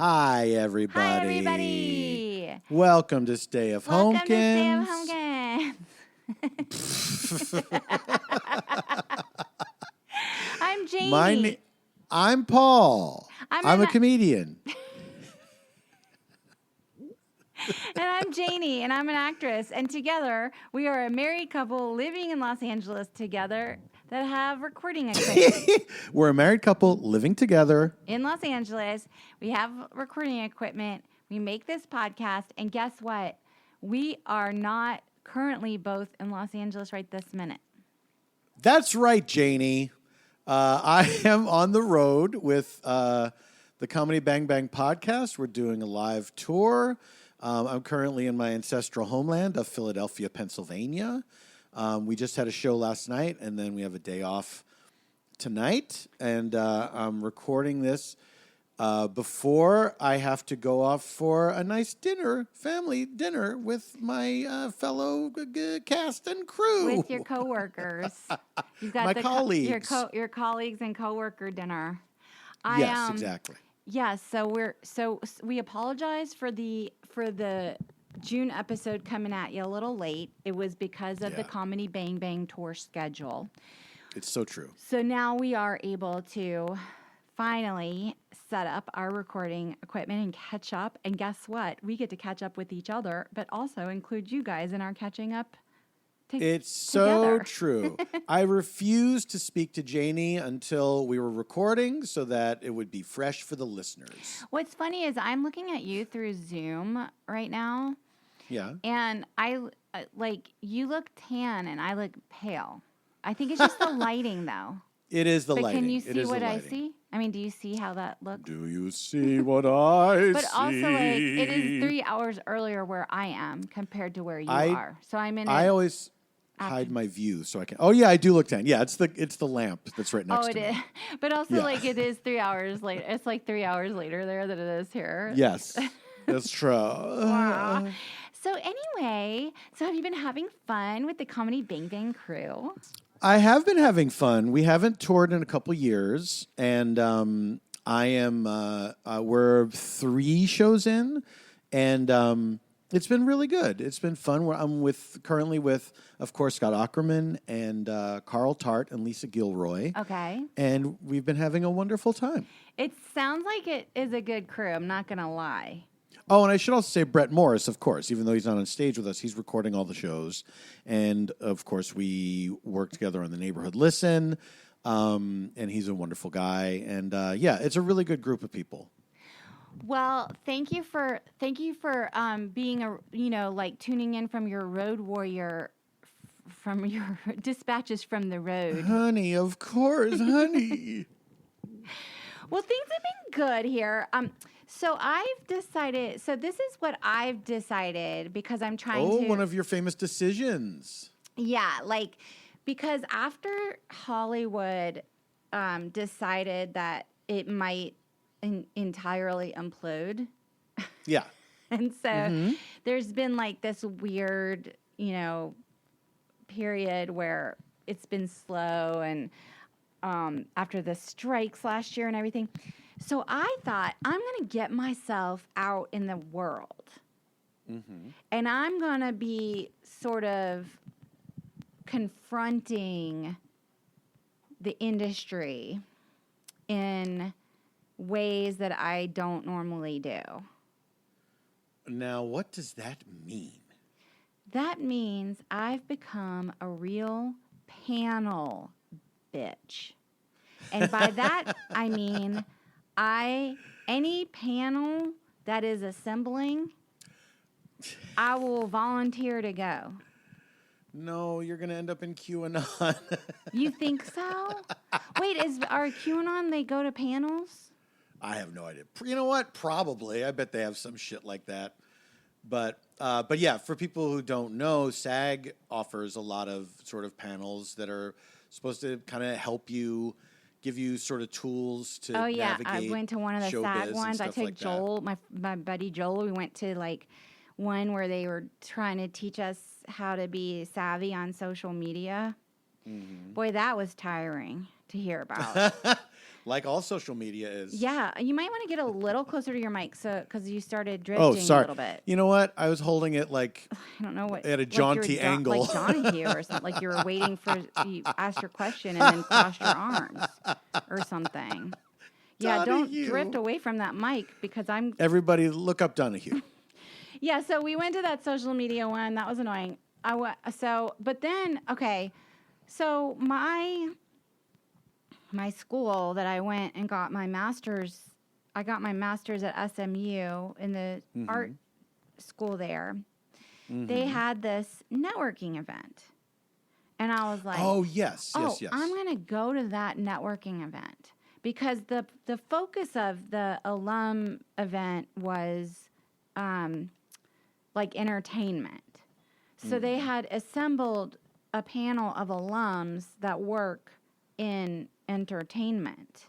Hi, everybody. Hi, everybody. Welcome to Stay of Welcome Homekins. to Stay of Homekins. I'm Janie. I'm Paul. I'm a comedian. And I'm Janie, and I'm an actress. And together, we are a married couple living in Los Angeles together that have recording equipment. We're a married couple living together. In Los Angeles, we have recording equipment. We make this podcast. And guess what? We are not currently both in Los Angeles right this minute. That's right, Janie. I am on the road with the Comedy Bang Bang podcast. We're doing a live tour. I'm currently in my ancestral homeland of Philadelphia, Pennsylvania. We just had a show last night, and then we have a day off tonight. And I'm recording this before I have to go off for a nice dinner, family dinner, with my fellow cast and crew. With your coworkers. You've got my colleagues. Your colleagues and coworker dinner. Yes, exactly. Yeah, so we apologize for the June episode coming at you a little late. It was because of the Comedy Bang Bang tour schedule. It's so true. So now we are able to finally set up our recording equipment and catch up. And guess what? We get to catch up with each other, but also include you guys in our catching up. It's so true. I refused to speak to Janie until we were recording so that it would be fresh for the listeners. What's funny is I'm looking at you through Zoom right now. Yeah. And I you look tan and I look pale. I think it's just the lighting though. It is the lighting. But can you see what I see? I mean, do you see how that looks? Do you see what I see? But also, it is 3 hours earlier where I am compared to where you are. So I'm in. I always hide my view so I can. Oh yeah, I do look tan. Yeah, it's the lamp that's right next to me. Oh, it is. But also, it is 3 hours later. It's like 3 hours later there than it is here. Yes, that's true. Wow. So anyway, have you been having fun with the Comedy Bang Bang crew? I have been having fun. We haven't toured in a couple years, and I am. We're 3 shows in, and it's been really good. It's been fun. I'm currently with, of course, Scott Aukerman and Carl Tart and Lisa Gilroy. Okay. And we've been having a wonderful time. It sounds like it is a good crew. I'm not gonna lie. Oh, and I should also say Brett Morris, of course. Even though he's not on stage with us, he's recording all the shows. And, of course, we work together on The Neighborhood Listen, and he's a wonderful guy. And, it's a really good group of people. Well, thank you for being tuning in from your road warrior, from your dispatches from the road. Honey, of course, honey. Well, things have been good here. So I've decided, this is what I've decided because I'm trying to. Oh, one of your famous decisions. Yeah, because after Hollywood decided that it might entirely implode. Yeah. And so there's been this weird, period where it's been slow and after the strikes last year and everything. So I thought, I'm going to get myself out in the world. Mm-hmm. And I'm going to be sort of confronting the industry in ways that I don't normally do. Now, what does that mean? That means I've become a real panel bitch. And by that, I mean... any panel that is assembling, I will volunteer to go. No, you're going to end up in QAnon. You think so? Wait, are QAnon, they go to panels? I have no idea. You know what? Probably. I bet they have some shit like that. But yeah, for people who don't know, SAG offers a lot of sort of panels that are supposed to kind of help you, give you sort of tools to navigate. I went to one of the SAG ones. I took like Joel, my buddy Joel. We went to one where they were trying to teach us how to be savvy on social media. Mm-hmm. Boy, that was tiring to hear about. Like all social media is. Yeah, you might want to get a little closer to your mic, because you started drifting Oh, sorry. a little bit. You know what? I was holding it like I don't know what at a jaunty angle, like Donahue or something. Like you were waiting for you asked your question and then crossed your arms or something. Yeah, don't Donahue. drift away from that mic because I'm. Everybody, look up Donahue. Yeah, so we went to that social media one. That was annoying. But then so my school that I went and got my master's. I got my master's at SMU in the art school there. They had this networking event. And I was like, oh, yes. I'm going to go to that networking event because the focus of the alum event was like entertainment. So they had assembled a panel of alums that work in entertainment.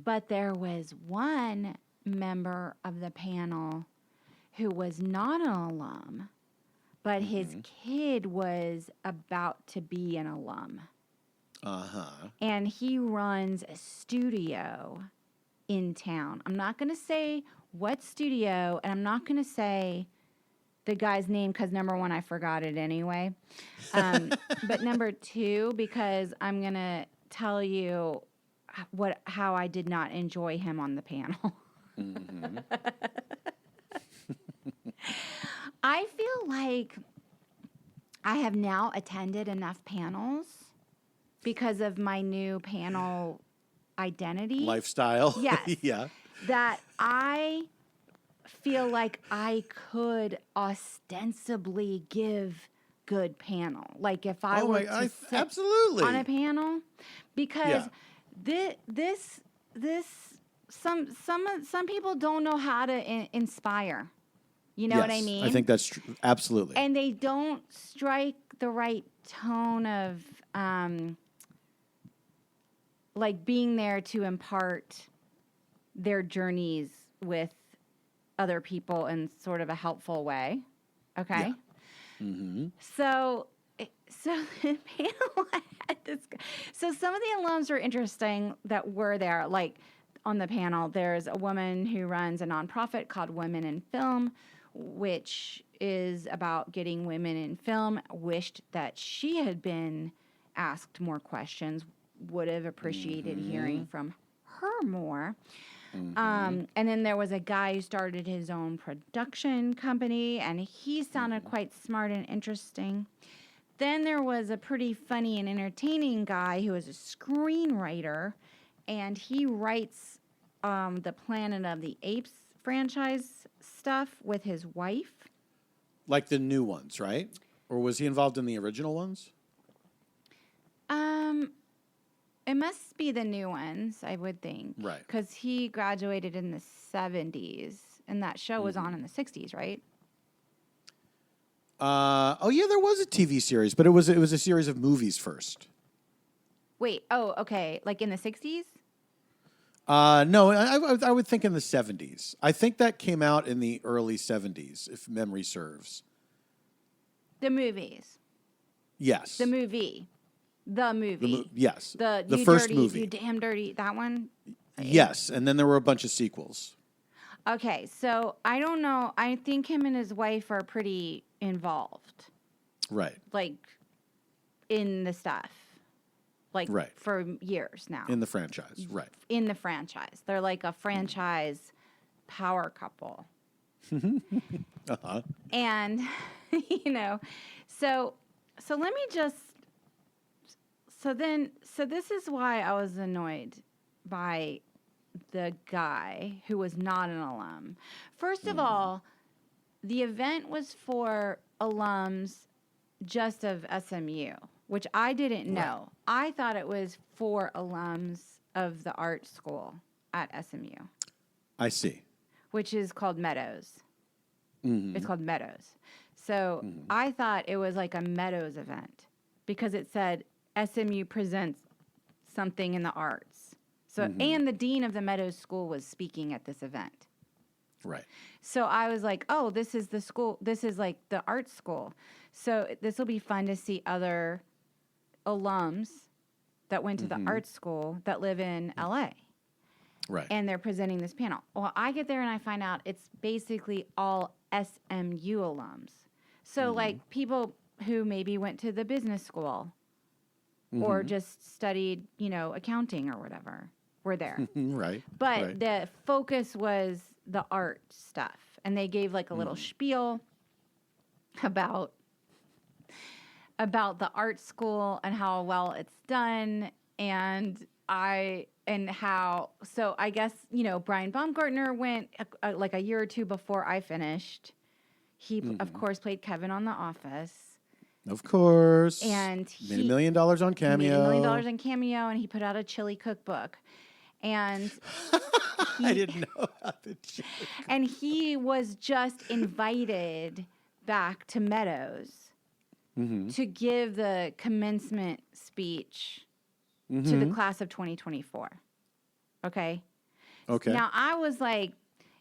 But there was one member of the panel who was not an alum, but his kid was about to be an alum. And he runs a studio in town. I'm not going to say what studio, and I'm not going to say the guy's name because, number one, I forgot it anyway. But number two, because I'm going to tell you how I did not enjoy him on the panel. I feel like I have now attended enough panels because of my new panel identity. Lifestyle. Yes. Yeah. That I feel like I could ostensibly give good panel. Like if I were to sit absolutely on a panel, because some people don't know how to inspire. You know what I mean? I think that's true. Absolutely. And they don't strike the right tone of like being there to impart their journeys with other people in sort of a helpful way. Okay? Yeah. So the panel had this. So some of the alums were interesting that were there. Like on the panel, there's a woman who runs a nonprofit called Women in Film, which is about getting women in film. Wished that she had been asked more questions. Would have appreciated hearing from her more. And then there was a guy who started his own production company, and he sounded quite smart and interesting. Then there was a pretty funny and entertaining guy who is a screenwriter, and he writes the Planet of the Apes franchise stuff with his wife. Like the new ones, right? Or was he involved in the original ones? It must be the new ones, I would think. Right. Because he graduated in the 70s, and that show was on in the 60s, right? Oh yeah, there was a TV series, but it was a series of movies first. Wait, okay. Like in the 60s? No, I would think in the 70s. I think that came out in the early 70s, if memory serves. The movies. Yes. The movie. Yes. The first dirty, movie. You damn dirty. That one? Yes, and then there were a bunch of sequels. Okay, so I don't know. I think him and his wife are pretty involved. Right. Like, in the stuff. Like, for years now. In the franchise, right. In the franchise. They're like a franchise power couple. And, so let me just... So this is why I was annoyed by the guy who was not an alum. First of all, the event was for alums just of SMU, which I didn't know. I thought it was for alums of the art school at SMU. I see. Which is called Meadows. It's called Meadows. So I thought it was like a Meadows event because it said SMU presents something in the arts. So, and the dean of the Meadows School was speaking at this event. Right. So I was like, oh, this is the school. This is like the art school. So this will be fun to see other alums that went to the art school that live in LA. Right. And they're presenting this panel. Well, I get there and I find out it's basically all SMU alums. So like people who maybe went to the business school or just studied, accounting or whatever were there. Right. But the focus was the art stuff. And they gave like a little spiel about the art school and how well it's done. So I guess, Brian Baumgartner went like a year or two before I finished. He, of course, played Kevin on The Office. Of course. And made $1 million on Cameo. Made $1 million on Cameo, and he put out a chili cookbook. And I didn't know about the chili. And he was just invited back to Meadows to give the commencement speech to the class of 2024. Okay? Okay. Now, I was like,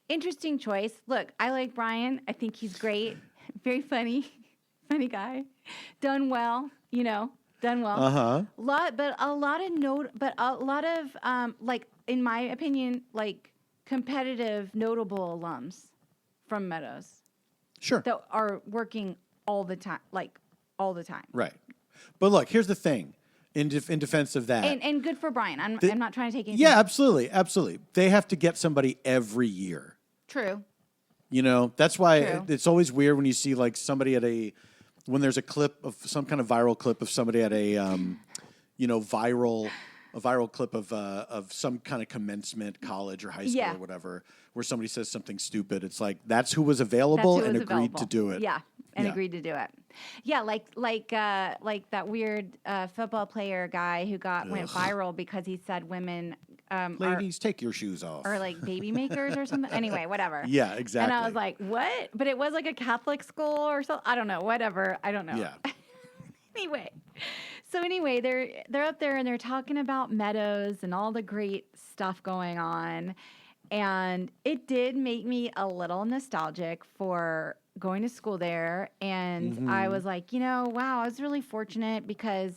interesting choice. Look, I like Brian. I think he's great. Very funny. Funny guy. Done well, done well. Uh-huh. A lot of like, in my opinion, like competitive, notable alums from Meadows. Sure. That are working all the time. Right. But look, here's the thing. In defense of that. And good for Brian. I'm not trying to take anything. Yeah, absolutely. Absolutely. They have to get somebody every year. True. That's why it's always weird when you see like somebody when there's a clip of some kind of viral clip of somebody at a viral clip of some kind of commencement, college or high school or whatever, where somebody says something stupid. It's like that's who was available and agreed to do it. Yeah, agreed to do it. Yeah, like that weird football player guy who went viral because he said women. Ladies, take your shoes off. Or like baby makers or something. Anyway, whatever. Yeah, exactly. And I was like, what? But it was like a Catholic school or something. I don't know. Whatever. I don't know. Yeah. Anyway, they're up there and they're talking about Meadows and all the great stuff going on. And it did make me a little nostalgic for going to school there. And I was like, wow, I was really fortunate because,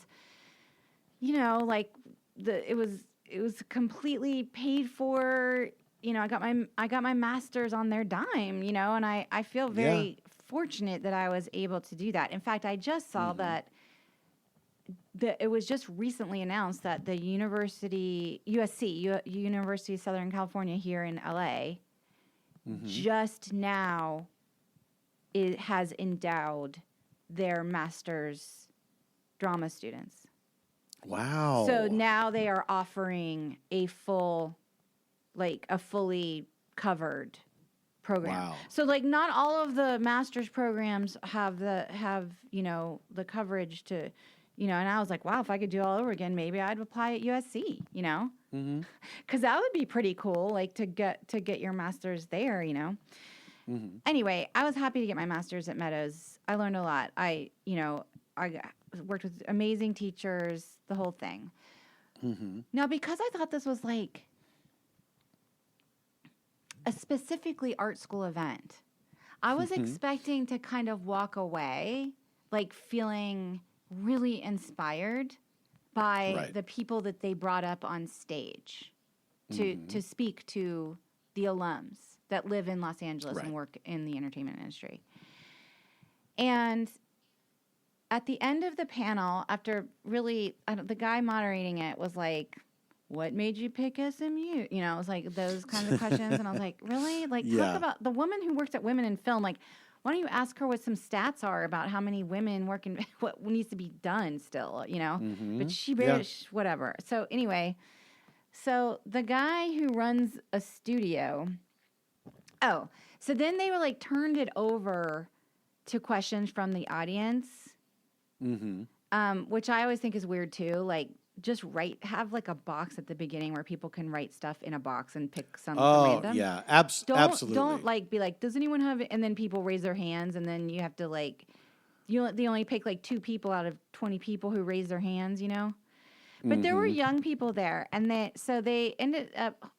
it was completely paid for. I got my master's on their dime, and I feel very fortunate that I was able to do that. In fact, I just saw that it was just recently announced that the University of Southern California here in LA just now has endowed their master's drama students. Wow. So now they are offering a fully covered program. Wow. So like not all of the master's programs have the coverage to, and I was like, wow, if I could do it all over again, maybe I'd apply at USC, because that would be pretty cool, like to get your master's there, Anyway, I was happy to get my master's at Meadows. I learned a lot. I worked with amazing teachers, the whole thing. Now, because I thought this was like a specifically art school event, I was expecting to kind of walk away like feeling really inspired by the people that they brought up on stage to speak to the alums that live in Los Angeles and work in the entertainment industry. And at the end of the panel, after really, the guy moderating it was like, what made you pick SMU? It was like those kinds of questions. And I was like, really? Like, talk about the woman who works at Women in Film. Like, why don't you ask her what some stats are about how many women work in what needs to be done still, But she barely, whatever. So anyway, the guy who runs a studio, so then they were like turned it over to questions from the audience. Which I always think is weird too. Like, just have like a box at the beginning where people can write stuff in a box and pick some random. Oh, yeah, absolutely. Don't like be like, does anyone have it? And then people raise their hands, and then you have to like, they only pick like 2 people out of 20 people who raise their hands, But there were young people there, and they ended up,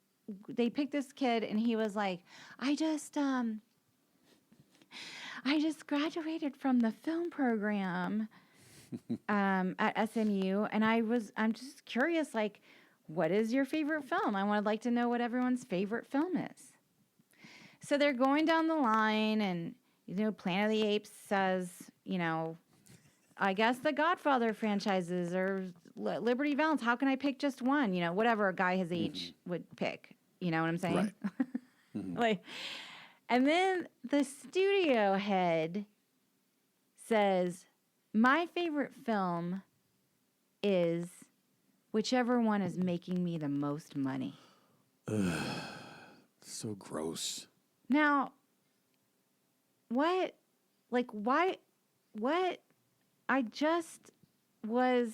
they picked this kid, and he was like, I just graduated from the film program. at SMU, and I'm just curious, like, what is your favorite film? I would like to know what everyone's favorite film is. So they're going down the line, and Planet of the Apes says, I guess the Godfather franchises or Liberty Valance. How can I pick just one? Whatever a guy his age would pick. You know what I'm saying? Right. And then the studio head says, my favorite film is whichever one is making me the most money. Ugh, so gross. Now, what? Like, why? What? I just was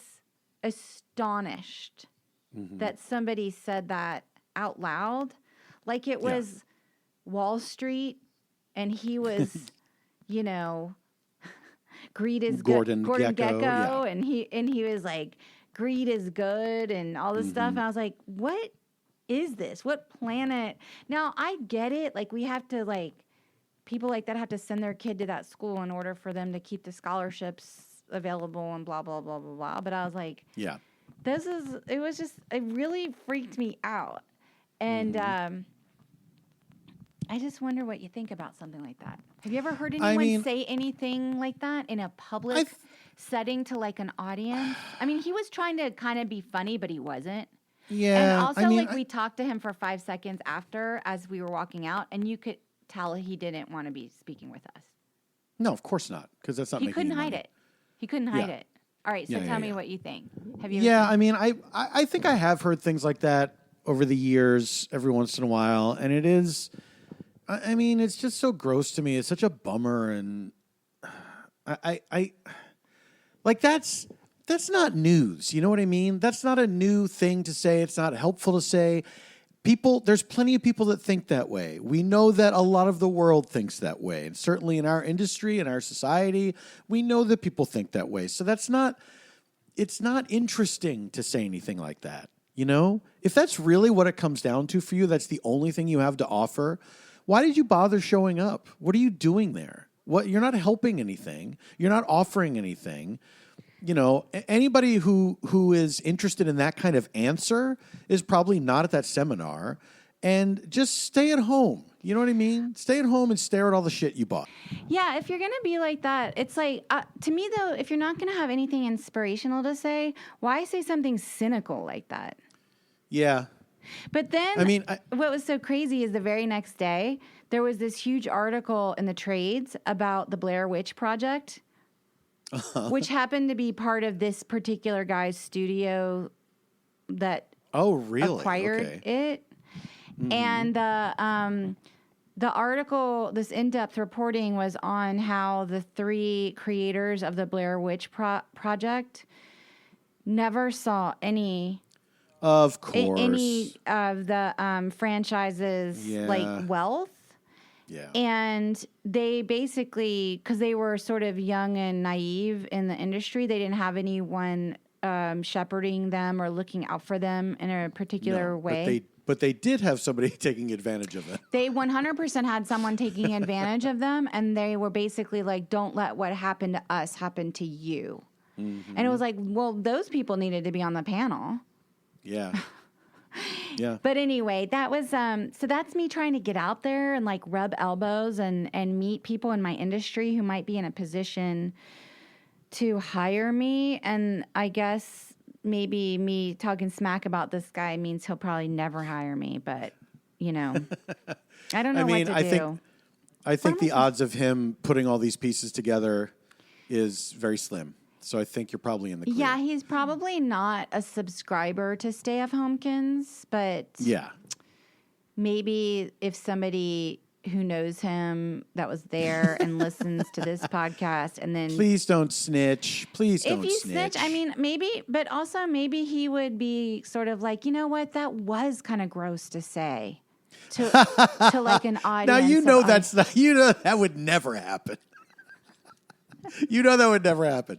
astonished that somebody said that out loud. Like it was Wall Street and he was, greed is Gordon Gordon Gekko, Gekko, and he was like, greed is good and all this stuff. And I was like, what is this? What planet? Now I get it. Like we have to people like that have to send their kid to that school in order for them to keep the scholarships available and blah, blah, blah, blah, blah. But I was like, it really freaked me out. And I just wonder what you think about something like that. Have you ever heard anyone say anything like that in a public setting to like an audience? I mean, he was trying to kind of be funny, but he wasn't. Yeah. And also, we talked to him for 5 seconds after as we were walking out, and you could tell he didn't want to be speaking with us. No, of course not, because that's not. He couldn't hide it. He couldn't hide it. All right, so tell me what you think. Have you? Yeah, I think I have heard things like that over the years, every once in a while, and it is. It's just so gross to me. It's such a bummer, and I like that's not news. You know what I mean? That's not a new thing to say. It's not helpful to say. There's plenty of people that think that way. We know that a lot of the world thinks that way. And certainly in our industry, in our society, we know that people think that way. So it's not interesting to say anything like that. If that's really what it comes down to for you, that's the only thing you have to offer. Why did you bother showing up? What are you doing there? You're not helping anything. You're not offering anything. Anybody who is interested in that kind of answer is probably not at that seminar, and just stay at home. You know what I mean? Stay at home and stare at all the shit you bought. Yeah, if you're going to be like that, it's like, to me though, if you're not going to have anything inspirational to say, why say something cynical like that? Yeah. But then what was so crazy is the very next day, there was this huge article in the trades about the Blair Witch Project. Which happened to be part of this particular guy's studio that acquired it. Mm-hmm. And the article, this in-depth reporting was on how the 3 creators of the Blair Witch Project never saw any of the franchise's wealth. Yeah. And they basically, because they were sort of young and naive in the industry, they didn't have anyone shepherding them or looking out for them in a particular way. But they did have somebody taking advantage of them. They 100% had someone taking advantage of them, and they were basically like, don't let what happened to us happen to you. Mm-hmm. And it was like, well, those people needed to be on the panel. Yeah. Yeah. But anyway, that was so that's me trying to get out there and like rub elbows and meet people in my industry who might be in a position to hire me. And I guess maybe me talking smack about this guy means he'll probably never hire me, but I don't know what to do. I think the odds of him putting all these pieces together is very slim. So I think you're probably in the clear. Yeah, he's probably not a subscriber to Stay of Homekins, but maybe if somebody who knows him that was there and listens to this podcast and then... Please don't snitch. Please don't snitch. If you snitch, maybe, but also maybe he would be sort of like, you know what, that was kind of gross to say to like an audience. Now, that would never happen. That would never happen.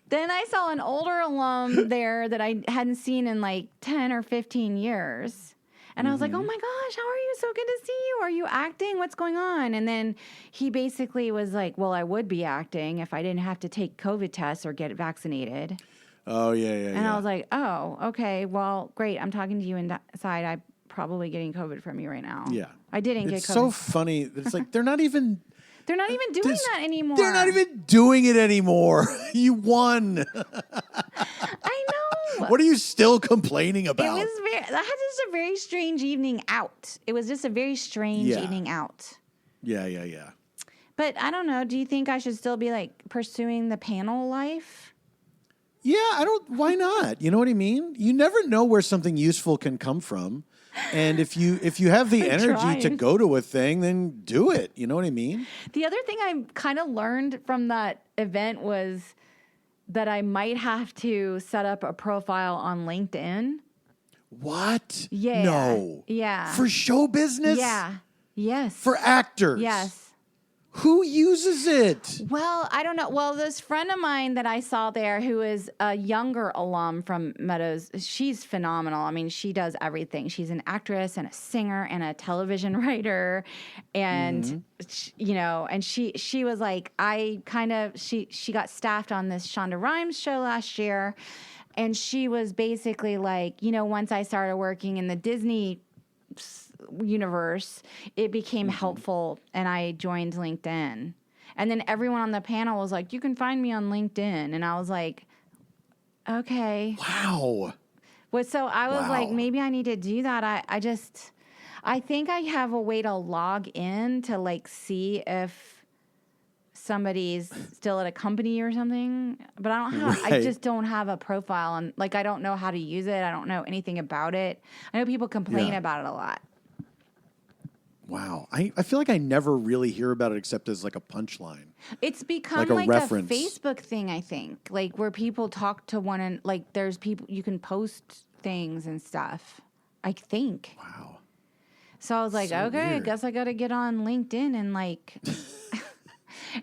Then I saw an older alum there that I hadn't seen in like 10 or 15 years. And I was like, oh my gosh, how are you? So good to see you. Are you acting? What's going on? And then he basically was like, well, I would be acting if I didn't have to take COVID tests or get vaccinated. Oh, yeah. And I was like, oh, okay, well, great. I'm talking to you inside. I'm probably getting COVID from you right now. Yeah. I didn't get COVID. It's so funny. It's like they're not even... They're not even doing that anymore. They're not even doing it anymore. You won. I know. What are you still complaining about? That had just a very strange evening out. It was just a very strange evening out. Yeah. But I don't know. Do you think I should still be like pursuing the panel life? Yeah, why not? You know what I mean? You never know where something useful can come from. And if you have the energy to go to a thing, then do it. You know what I mean? The other thing I kind of learned from that event was that I might have to set up a profile on LinkedIn. What? Yeah. No. Yeah. For show business? Yeah. Yes. For actors? Yes. Who uses it? Well, I don't know. Well, this friend of mine that I saw there who is a younger alum from Meadows, she's phenomenal. I mean, she does everything. She's an actress and a singer and a television writer. And, and she was like, she got staffed on this Shonda Rhimes show last year. And she was basically like, once I started working in the Disney universe, it became helpful and I joined LinkedIn. And then everyone on the panel was like, you can find me on LinkedIn. And I was like, okay. Wow. Well, so I was like, maybe I need to do that. I think I have a way to log in to like see if somebody's still at a company or something, but I just don't have a profile and like, I don't know how to use it. I don't know anything about it. I know people complain about it a lot. Wow. I feel like I never really hear about it except as like a punchline. It's become like a Facebook thing, I think. Like where people talk to one and like there's people, you can post things and stuff, I think. Wow. So I was like, okay, weird. I guess I got to get on LinkedIn and like,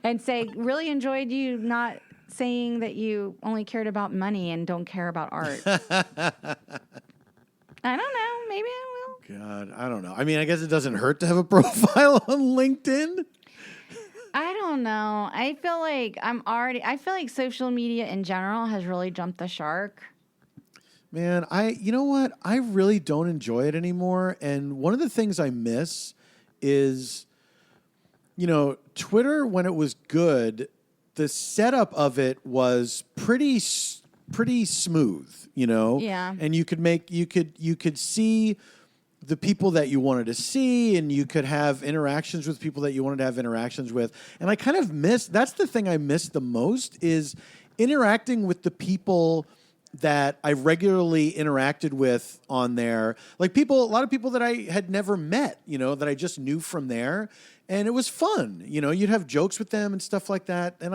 and say, really enjoyed you not saying that you only cared about money and don't care about art. I don't know. Maybe I will. God, I don't know. I mean, I guess it doesn't hurt to have a profile on LinkedIn. I don't know. I feel like social media in general has really jumped the shark. Man, you know what? I really don't enjoy it anymore. And one of the things I miss is, Twitter, when it was good, the setup of it was pretty smooth, Yeah. And you could see the people that you wanted to see, and you could have interactions with people that you wanted to have interactions with. And I kind of that's the thing I miss the most is interacting with the people that I regularly interacted with on there. Like a lot of people that I had never met, that I just knew from there. And it was fun. You'd have jokes with them and stuff like that. And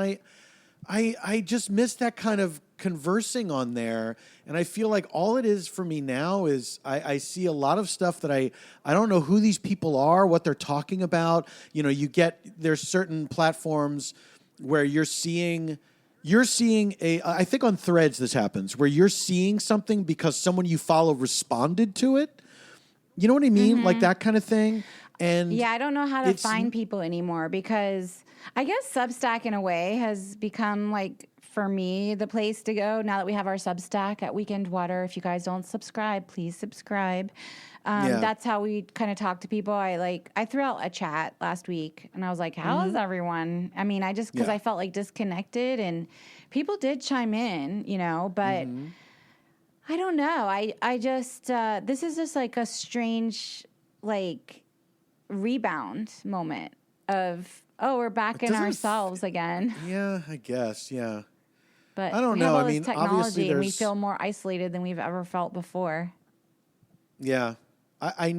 I just miss that kind of conversing on there. And I feel like all it is for me now is I see a lot of stuff that I don't know who these people are, what they're talking about. There's certain platforms where you're seeing I think on Threads this happens, where you're seeing something because someone you follow responded to it. You know what I mean? Mm-hmm. Like that kind of thing. And yeah, I don't know how to find people anymore because I guess Substack in a way has become like, for me, the place to go now that we have our Substack at Weekend Water. If you guys don't subscribe, please subscribe. That's how we kind of talk to people. I threw out a chat last week and I was like, how is everyone? I mean, because I felt like disconnected and people did chime in, but I don't know. I just, this is just like a strange, like, rebound moment of, we're back in ourselves again. Yeah, I guess. Yeah. But I don't know. I mean, technology and we feel more isolated than we've ever felt before. Yeah. I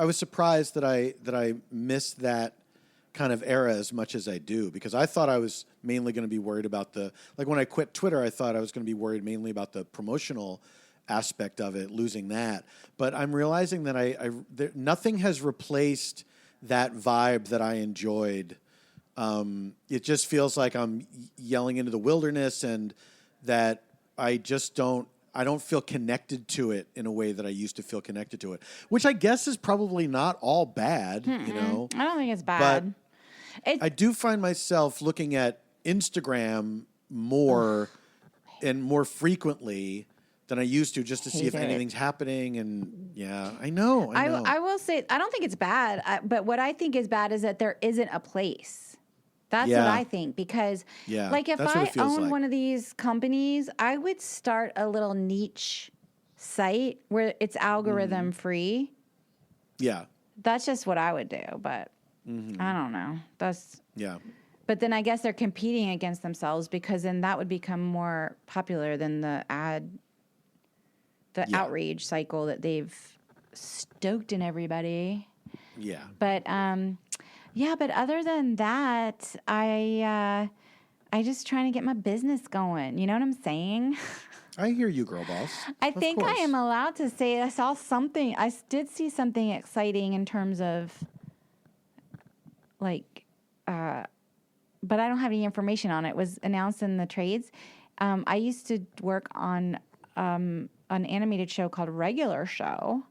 was surprised that I missed that kind of era as much as I do, because I thought I was mainly going to be worried about when I quit Twitter, I thought I was going to be worried mainly about the promotional aspect of it, losing that. But I'm realizing that nothing has replaced that vibe that I enjoyed. It just feels like I'm yelling into the wilderness, and that I just don't. I don't feel connected to it in a way that I used to feel connected to it, which I guess is probably not all bad, you know. I don't think it's bad. I do find myself looking at Instagram more and more frequently than I used to, just to see if anything's happening. And yeah, I know. I will say, I don't think it's bad, but what I think is bad is that there isn't a place. That's what I think, because like if I owned one of these companies, I would start a little niche site where it's algorithm free. Yeah. That's just what I would do, but I don't know. But then I guess they're competing against themselves, because then that would become more popular than the outrage cycle that they've stoked in everybody. Yeah. But but other than that, I just trying to get my business going. You know what I'm saying? I hear you, girl boss. I think I am allowed to say I saw something. I did see something exciting in terms of like, but I don't have any information on it. It was announced in the trades. I used to work on an animated show called Regular Show.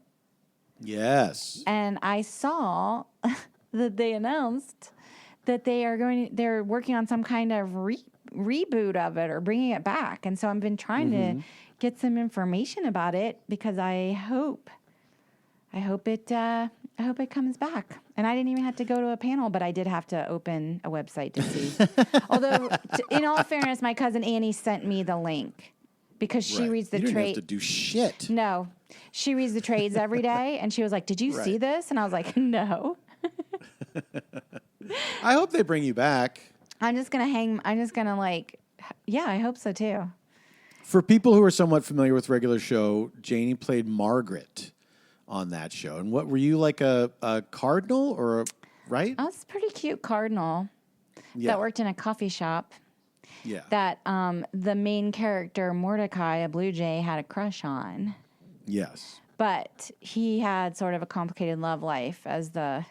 Yes. And I saw that they announced that they're working on some kind of reboot of it or bringing it back. And so I've been trying to get some information about it, because I hope it comes back. And I didn't even have to go to a panel, but I did have to open a website to see. Although, in all fairness, my cousin Annie sent me the link, because she reads the trade. You didn't have to do shit. No, she reads the trades every day, and she was like, "Did you see this?" And I was like, "No." I hope they bring you back. I'm just gonna I hope so too. For people who are somewhat familiar with Regular Show, Janie played Margaret on that show. And what were you, like a cardinal or right? I was a pretty cute cardinal that worked in a coffee shop. Yeah. That the main character, Mordecai, a blue jay, had a crush on. Yes. But he had sort of a complicated love life as the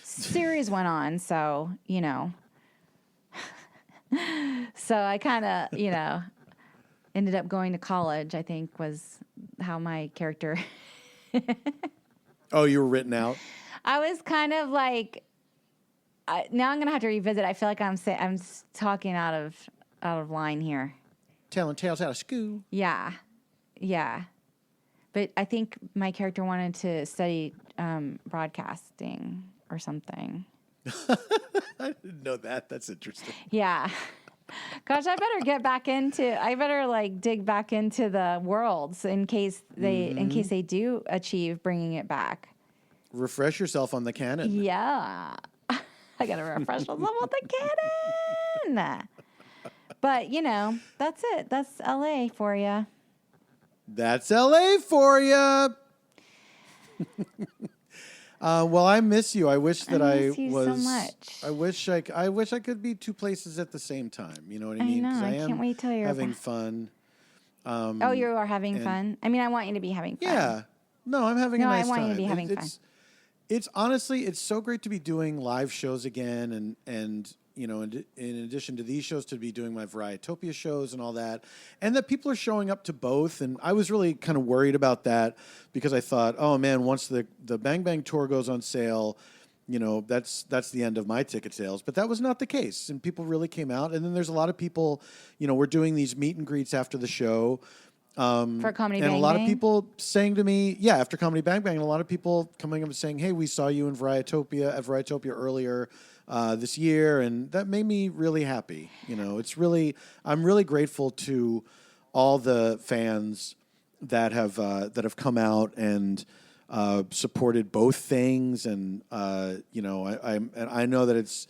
series went on. So, you know. So I kind of, ended up going to college, I think, was how my character. Oh, you were written out? I was kind of like, now I'm going to have to revisit. I feel like I'm talking out of line here. Telling tales out of school. Yeah. Yeah. But I think my character wanted to study broadcasting or something. I didn't know that. That's interesting. Yeah. Gosh, I better dig back into the worlds in case they do achieve bringing it back. Refresh yourself on the canon. Yeah. I got to refresh myself on the canon. But, that's it. That's LA for you. That's LA for you. Well, I miss you. I wish that I miss you was. So much. I wish I could be two places at the same time. You know what I mean? I know. I can't wait till you're having fun. You are having fun. I mean, I want you to be having fun. Yeah. No, I'm having a nice time. I want you to be having fun. It's honestly, it's so great to be doing live shows again, and in addition to these shows, to be doing my VARIETOPIA shows and all that, and that people are showing up to both. And I was really kind of worried about that, because I thought, oh man, once the Bang Bang tour goes on sale, that's the end of my ticket sales. But that was not the case, and people really came out. And then there's a lot of people, we're doing these meet and greets after the show. For Comedy Bang Bang? And a lot of people saying to me, after Comedy Bang Bang, and a lot of people coming up and saying, hey, we saw you in VARIETOPIA earlier this year, and that made me really happy. I'm really grateful to all the fans that have come out and supported both things, and I know that it's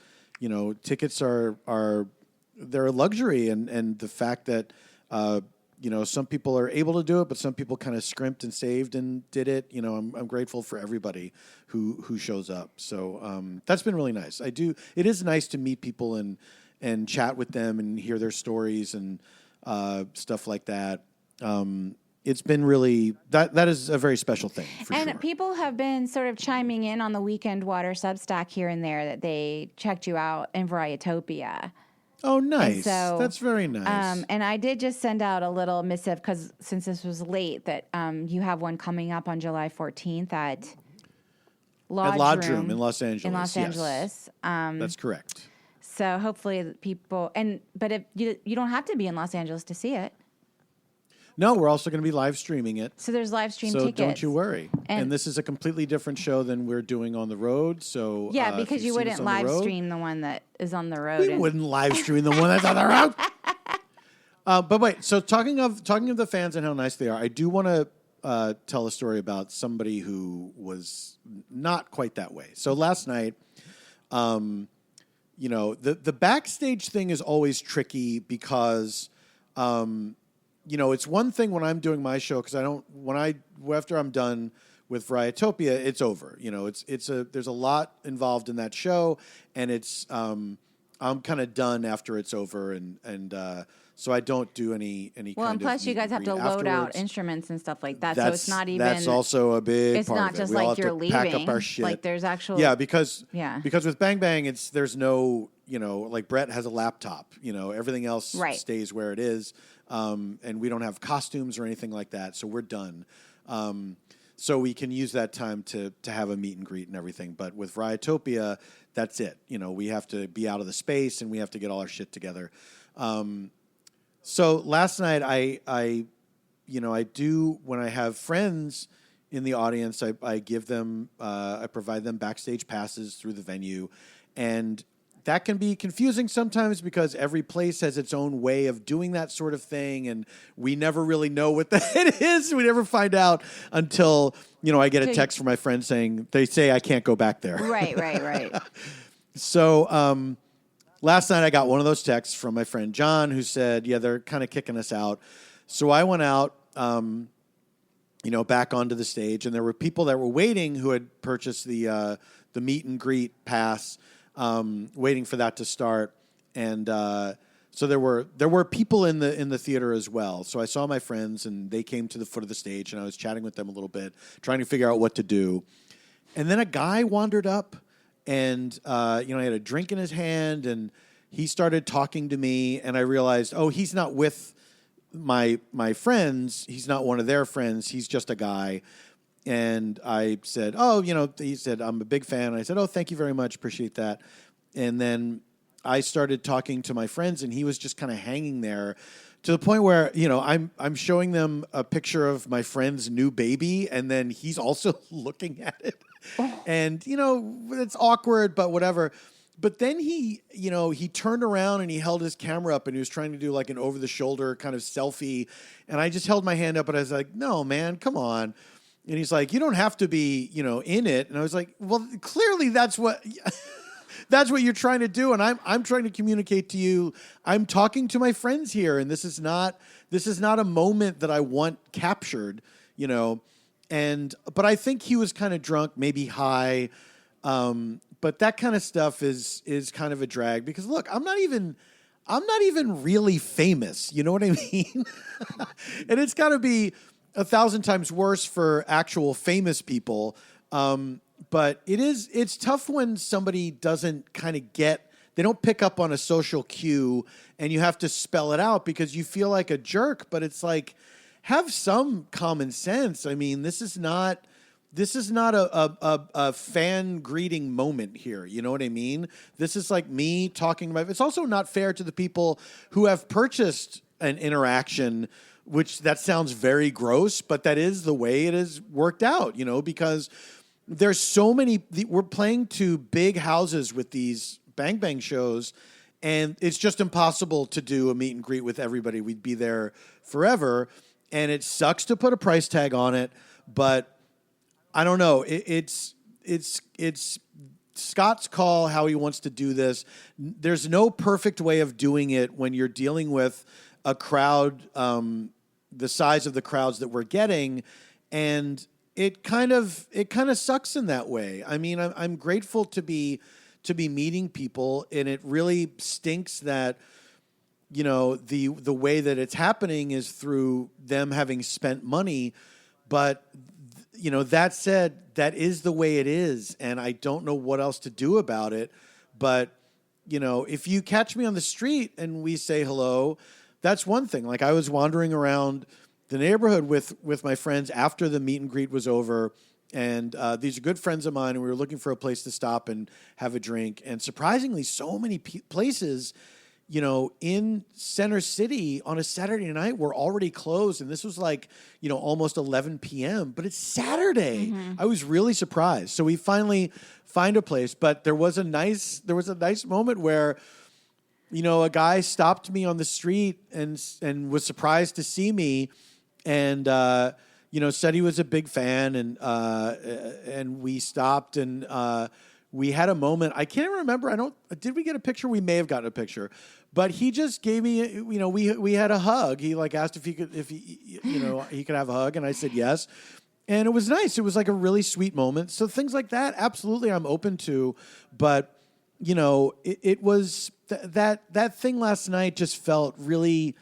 tickets are they're a luxury, and the fact that some people are able to do it, but some people kind of scrimped and saved and did it. I'm grateful for everybody who shows up. So that's been really nice. It is nice to meet people and chat with them and hear their stories and stuff like that. It's been really, that is a very special thing for sure. And people have been sort of chiming in on the Weekend Water Substack here and there that they checked you out in VARIETOPIA. Oh, nice. so, That's very nice. And I did just send out a little missive because since this was late, that you have one coming up on July 14th at Lodge Room in Los Angeles. In Los yes. Angeles. That's correct. So hopefully people but if you don't have to be in Los Angeles to see it. No, we're also going to be live streaming it. So there's live stream so tickets. So don't you worry. And this is a completely different show than we're doing on the road. So yeah, because you wouldn't live stream the one that is on the road. We wouldn't live stream the one that's on the road. But wait, so talking of the fans and how nice they are, I do want to tell a story about somebody who was not quite that way. So last night, the backstage thing is always tricky because. It's one thing when I'm doing my show because after I'm done with VARIETOPIA, it's over. There's a lot involved in that show, and I'm kind of done after it's over, and so I don't do any. Well, and plus you guys have to load out instruments and stuff like that, so it's not even. That's also a big. It's part not of just it. We like all have you're to leaving. Pack up our shit. Like there's actual. Because with Bang Bang, there's no like Brett has a laptop. Everything else stays where it is. And we don't have costumes or anything like that, so we're done. So we can use that time to have a meet and greet and everything. But with VARIETOPIA, that's it. We have to be out of the space and we have to get all our shit together. So last night, I do when I have friends in the audience, I give them, I provide them backstage passes through the venue, and that can be confusing sometimes because every place has its own way of doing that sort of thing, and we never really know what it is. We never find out until, I get a text from my friend saying, they say I can't go back there. Right. So last night I got one of those texts from my friend John who said, yeah, they're kind of kicking us out. So I went out, back onto the stage, and there were people that were waiting who had purchased the meet and greet pass, waiting for that to start, and so there were people in the theater as well. So I saw my friends, and they came to the foot of the stage, and I was chatting with them a little bit, trying to figure out what to do. And then a guy wandered up, and he had a drink in his hand, and he started talking to me, and I realized, oh, he's not with my friends. He's not one of their friends. He's just a guy. And I said, he said, I'm a big fan. And I said, oh, thank you very much. Appreciate that. And then I started talking to my friends, and he was just kind of hanging there to the point where, I'm showing them a picture of my friend's new baby, and then he's also looking at it. Oh. And, it's awkward, but whatever. But then he turned around and he held his camera up, and he was trying to do like an over-the-shoulder kind of selfie. And I just held my hand up, and I was like, no, man, come on. And he's like, you don't have to be, in it. And I was like, well, clearly that's what you're trying to do. And I'm trying to communicate to you. I'm talking to my friends here, and this is not a moment that I want captured, but I think he was kind of drunk, maybe high. But that kind of stuff is kind of a drag because look, I'm not even really famous. You know what I mean? And it's got to be 1,000 times worse for actual famous people. But it's tough when somebody doesn't kind of they don't pick up on a social cue, and you have to spell it out because you feel like a jerk, but it's like, have some common sense. I mean, this is not a fan greeting moment here. You know what I mean? This is like me talking about, it's also not fair to the people who have purchased an interaction, which that sounds very gross, but that is the way it has worked out, because there's so many, we're playing to big houses with these Bang Bang shows, and it's just impossible to do a meet and greet with everybody. We'd be there forever, and it sucks to put a price tag on it, but I don't know. It's Scott's call how he wants to do this. There's no perfect way of doing it when you're dealing with a crowd the size of the crowds that we're getting, and it kind of sucks in that way. I mean, I'm grateful to be meeting people, and it really stinks that the way that it's happening is through them having spent money, but that said, that is the way it is, and I don't know what else to do about it. But if you catch me on the street and we say hello, that's one thing. Like I was wandering around the neighborhood with my friends after the meet and greet was over. And these are good friends of mine, and we were looking for a place to stop and have a drink. And surprisingly, so many places, in Center City on a Saturday night were already closed. And this was like, almost 11 p.m., but it's Saturday. Mm-hmm. I was really surprised. So we finally find a place, but there was a nice moment where, a guy stopped me on the street and was surprised to see me and, said he was a big fan, and we stopped and we had a moment. I can't remember. Did we get a picture? We may have gotten a picture, but he just gave me. We had a hug. He asked if he could have a hug, and I said yes, and it was nice. It was like a really sweet moment. So things like that, absolutely, I'm open to. But it was that thing last night just felt really.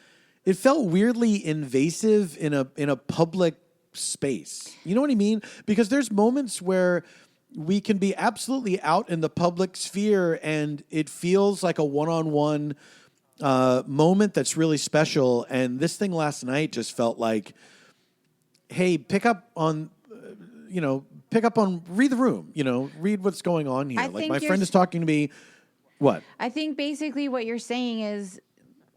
It felt weirdly invasive in a public space. You know what I mean? Because there's moments where we can be absolutely out in the public sphere and it feels like a one-on-one moment that's really special. And this thing last night just felt like, hey, pick up on, read the room, read what's going on here. Like my friend is talking to me. What? I think basically what you're saying is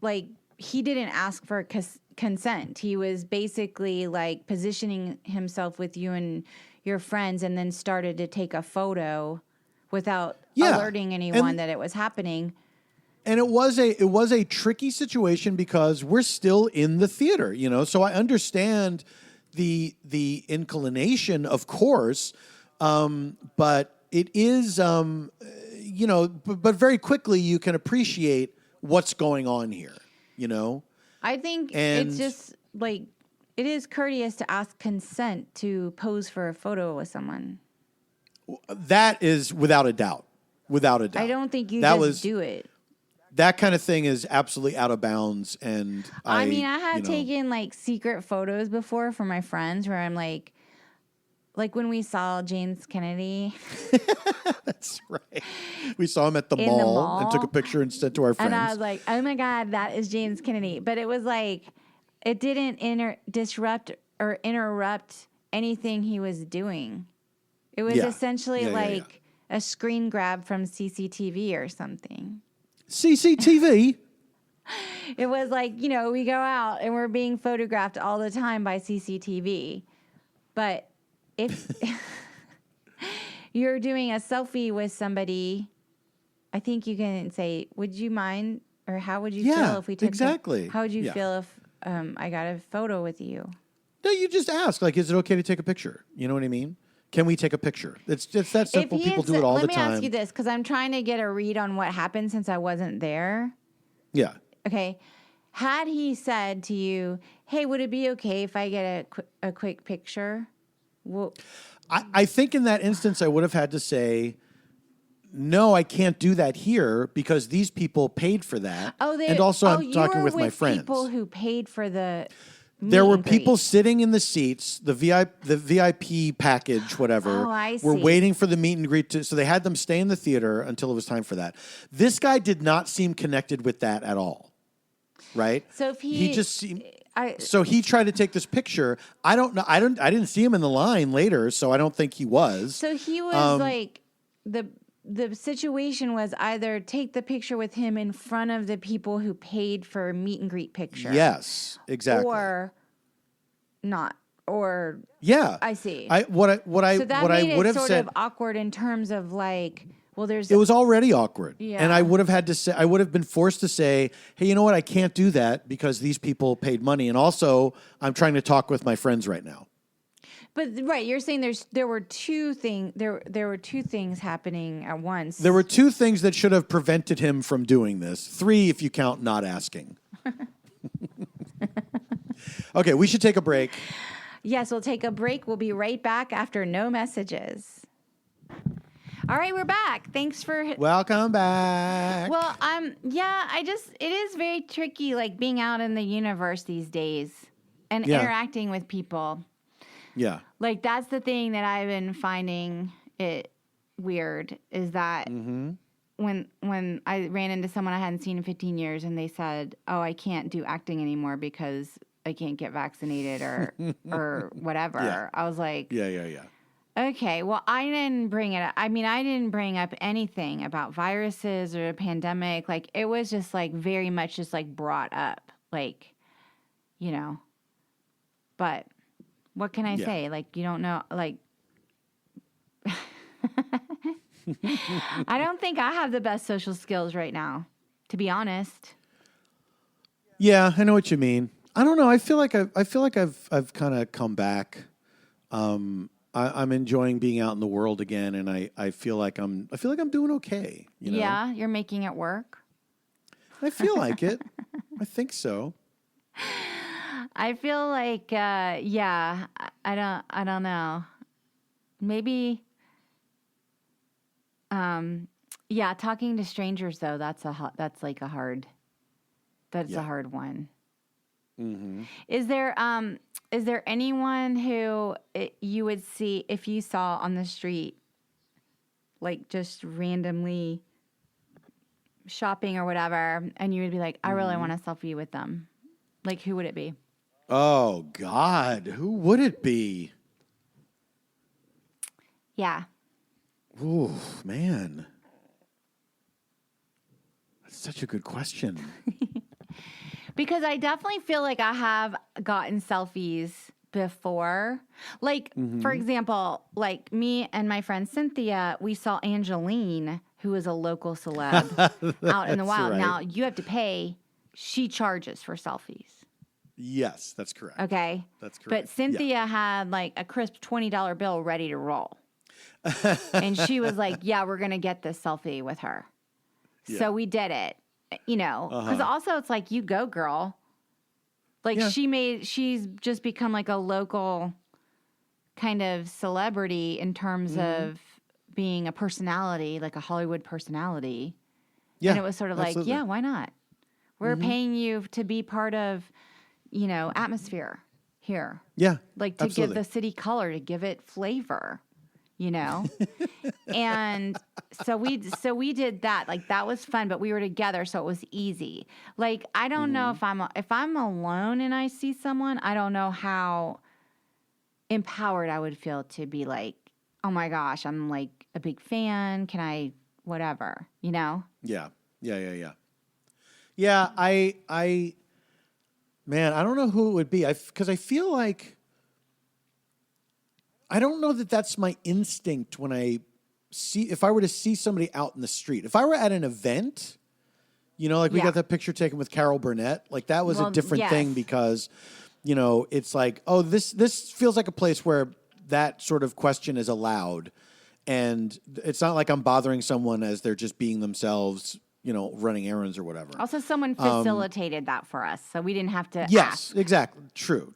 like, he didn't ask for consent. He was basically like positioning himself with you and your friends and then started to take a photo without alerting anyone that it was happening. And it was a tricky situation because we're still in the theater, so I understand the inclination, of course, but it is, but very quickly you can appreciate what's going on here. I think it's just like it is courteous to ask consent to pose for a photo with someone. That is without a doubt. I don't think you do it. That kind of thing is absolutely out of bounds. And I have taken like secret photos before for my friends where I'm like when we saw James Kennedy. That's right. We saw him at the mall and took a picture and sent to our friends. And I was like, oh my God, that is James Kennedy. But it was like, it didn't disrupt or interrupt anything he was doing. It was essentially a screen grab from CCTV or something. CCTV? It was like, we go out and we're being photographed all the time by CCTV. But if you're doing a selfie with somebody, I think you can say, would you mind, or how would you feel if we took how would you feel if I got a photo with you? No, you just ask, like, is it okay to take a picture? You know what I mean? Can we take a picture? It's just that simple. People do it all the time. Let me ask you this, because I'm trying to get a read on what happened since I wasn't there. Yeah. Okay. Had he said to you, hey, would it be okay if I get a quick picture? Well, I think in that instance, I would have had to say, no, I can't do that here because these people paid for that. And also I'm talking with my friends. People who paid for the There were people sitting in the seats, the VIP package, whatever. Oh, I see. Were waiting for the meet and greet. So they had them stay in the theater until it was time for that. This guy did not seem connected with that at all. Right? So if he just seemed... So he tried to take this picture. I don't know. I didn't see him in the line later, so I don't think he was. So he was like the situation was either take the picture with him in front of the people who paid for a meet and greet picture. Yes, exactly. Or not. Or I see. What I would have sort said of awkward in terms of like. Well, it was already awkward. Yeah. And I would have had to say, I would have been forced to say, hey, you know what? I can't do that because these people paid money. And also, I'm trying to talk with my friends right now. But right, you're saying there were two things happening at once. There were two things that should have prevented him from doing this. 3 if you count not asking. Okay, we should take a break. Yes, we'll take a break. We'll be right back after no messages. All right, we're back. Thanks for... Welcome back. Well, it is very tricky, like, being out in the universe these days and interacting with people. Yeah. Like, that's the thing that I've been finding it weird, is that when I ran into someone I hadn't seen in 15 years and they said, "Oh, I can't do acting anymore because I can't get vaccinated or whatever." Yeah. I was like, Yeah. okay, well, I didn't bring it up. I mean, I didn't bring up anything about viruses or a pandemic. Like, it was just like very much just like brought up, like, you know. But what can I say? Like, you don't know, like, I don't think I have the best social skills right now, to be honest. Yeah, I know what you mean. I don't know. I feel like I've kind of come back. I'm enjoying being out in the world again, and I feel like I'm doing okay. You know? Yeah, you're making it work. I feel like it. I think so. I feel like, yeah, I don't know. Maybe, yeah, talking to strangers though, that's a hard one. Mm-hmm. Is there anyone who you would see if you saw on the street, like just randomly shopping or whatever, and you would be like, I really want a selfie with them? Like, who would it be? Oh God, who would it be? Yeah. Ooh, man. That's such a good question. Because I definitely feel like I have gotten selfies before. Like, for example, like me and my friend Cynthia, we saw Angeline, who is a local celeb, out in the wild. right. Now, you have to pay. She charges for selfies. Yes, that's correct. Okay? That's correct. But Cynthia had like a crisp $20 bill ready to roll. And she was like, yeah, we're going to get this selfie with her. Yeah. So we did it, you know, because also it's like, you go, girl. Like she's just become like a local kind of celebrity in terms of being a personality, like a Hollywood personality. Yeah, and it was sort of absolutely. like, yeah, why not? We're paying you to be part of, you know, atmosphere here. Yeah. Like to absolutely. give the city color, to give it flavor, you know? And so we did that. Like that was fun, but we were together, so it was easy. Like I don't know if I'm alone and I see someone, I don't know how empowered I would feel to be like, oh my gosh, I'm like a big fan. Can I whatever, you know? Yeah. Yeah, man, I don't know who it would be. Because I feel like I don't know that that's my instinct when if I were to see somebody out in the street. If I were at an event, you know, like we got that picture taken with Carol Burnett, like that was a different thing because, you know, it's like, oh, this feels like a place where that sort of question is allowed. And it's not like I'm bothering someone as they're just being themselves, you know, running errands or whatever. Also, someone facilitated that for us, so we didn't have to Yes, ask. exactly. True.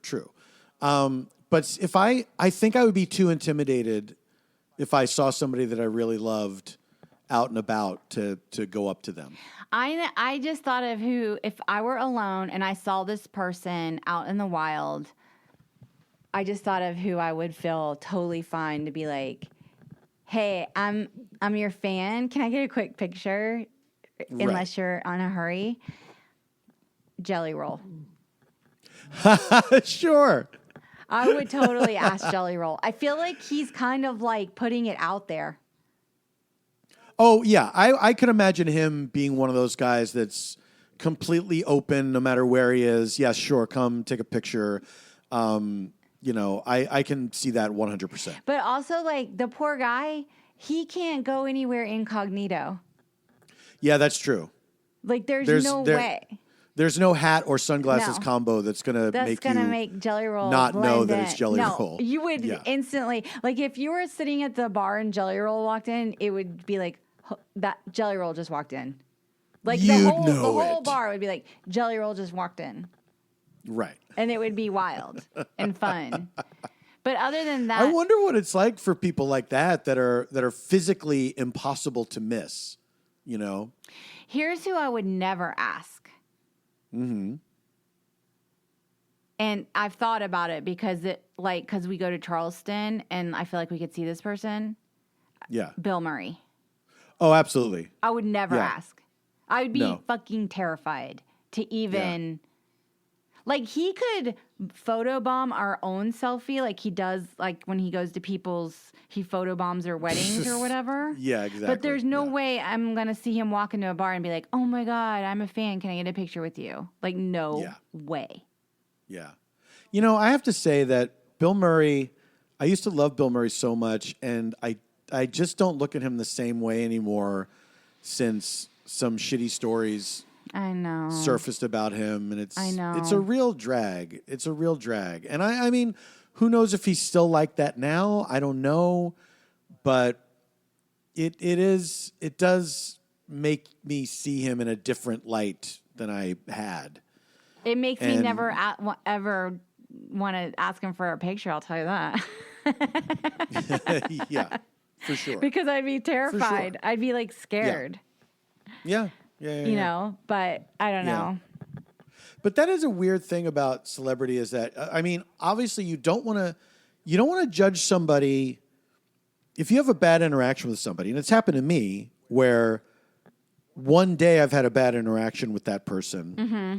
But if I think I would be too intimidated if I saw somebody that I really loved out and about to go up to them. I just thought of if I were alone and I saw this person out in the wild, I just thought of who I would feel totally fine to be like, hey, I'm your fan. Can I get a quick picture? Right. Unless you're on a hurry. Jelly Roll. Sure. I would totally ask Jelly Roll. I feel like he's kind of like putting it out there. Oh, yeah. I could imagine him being one of those guys that's completely open no matter where he is. Yeah, sure. Come take a picture. You know, I can see that 100%. But also, like, the poor guy, he can't go anywhere incognito. Yeah, that's true. Like, there's no way. There's no hat or sunglasses combo that's going to make Jelly Roll not know blend that in. it's Jelly Roll. You would instantly, like, if you were sitting at the bar and Jelly Roll walked in, it would be like, that Jelly Roll just walked in. Like, the whole bar would be like, Jelly Roll just walked in. Right. And it would be wild and fun. But other than that, I wonder what it's like for people like that are physically impossible to miss, you know? Here's who I would never ask. Mm-hmm. And I've thought about it because we go to Charleston and I feel like we could see this person. Yeah. Bill Murray. Oh, absolutely. I would never Yeah. ask. I would be No. fucking terrified to even... Like, he could photobomb our own selfie like he does, like, when he goes to people's... He photobombs their weddings or whatever. Yeah, exactly. But there's no Yeah. way I'm going to see him walk into a bar and be like, oh, my God, I'm a fan. Can I get a picture with you? Like, no way. Yeah. You know, I have to say that Bill Murray, I used to love Bill Murray so much, and I just don't look at him the same way anymore since some shitty stories I know. surfaced about him, and I know. it's a real drag. It's a real drag. And I mean, who knows if he's still like that now? I don't know, but it does make me see him in a different light than I had. It makes me never ever want to ask him for a picture, I'll tell you that. Yeah, for sure. Because I'd be terrified. sure. I'd be like scared. Yeah. You know, but I don't know. But that is a weird thing about celebrity is that, I mean, obviously you don't want to judge somebody if you have a bad interaction with somebody. And it's happened to me where one day I've had a bad interaction with that person. Mm-hmm.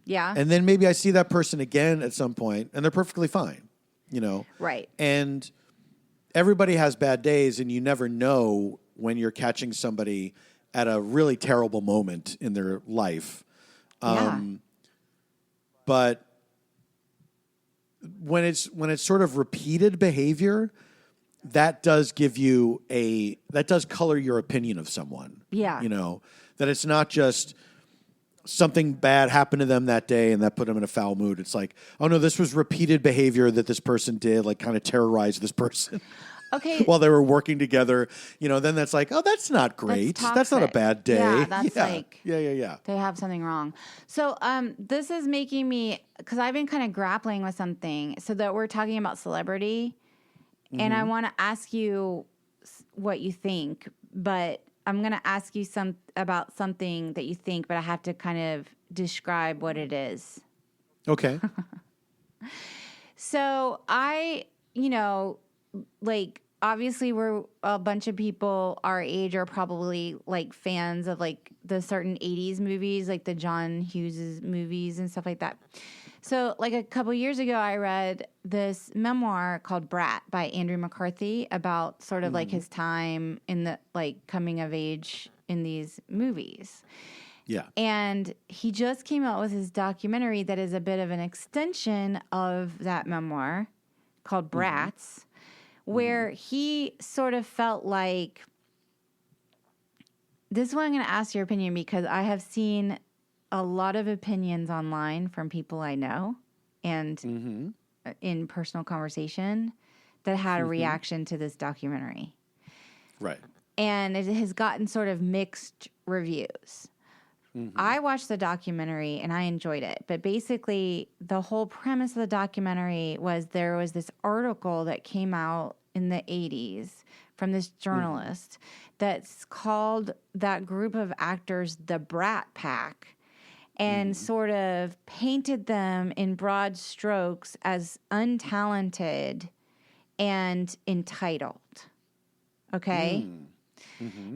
Yeah. And then maybe I see that person again at some point and they're perfectly fine, you know? Right. And everybody has bad days and you never know when you're catching somebody at a really terrible moment in their life. But when it's sort of repeated behavior, that does color your opinion of someone. Yeah. You know, that it's not just something bad happened to them that day and that put them in a foul mood. It's like, oh no, this was repeated behavior that this person did, like kind of terrorized this person. Okay. While they were working together, you know, then that's like, oh, that's not great. That's not a bad day. Yeah, that's like, yeah. They have something wrong. So this is making me, because I've been kind of grappling with something, so that we're talking about celebrity, and I want to ask you what you think, but I'm going to ask you about something that you think, but I have to kind of describe what it is. Okay. So like, obviously we're a bunch of people our age are probably like fans of like the certain 80s movies, like the John Hughes movies and stuff like that. So like a couple years ago, I read this memoir called Brat by Andrew McCarthy about sort of like his time in the like coming of age in these movies. Yeah. And he just came out with his documentary that is a bit of an extension of that memoir called Brats, where he sort of felt like, this is what I'm going to ask your opinion, because I have seen a lot of opinions online from people I know and in personal conversation that had a reaction to this documentary. Right. And it has gotten sort of mixed reviews. I watched the documentary and I enjoyed it. But basically, the whole premise of the documentary was there was this article that came out in the 80s from this journalist that's called that group of actors the Brat Pack, and sort of painted them in broad strokes as untalented and entitled. Okay?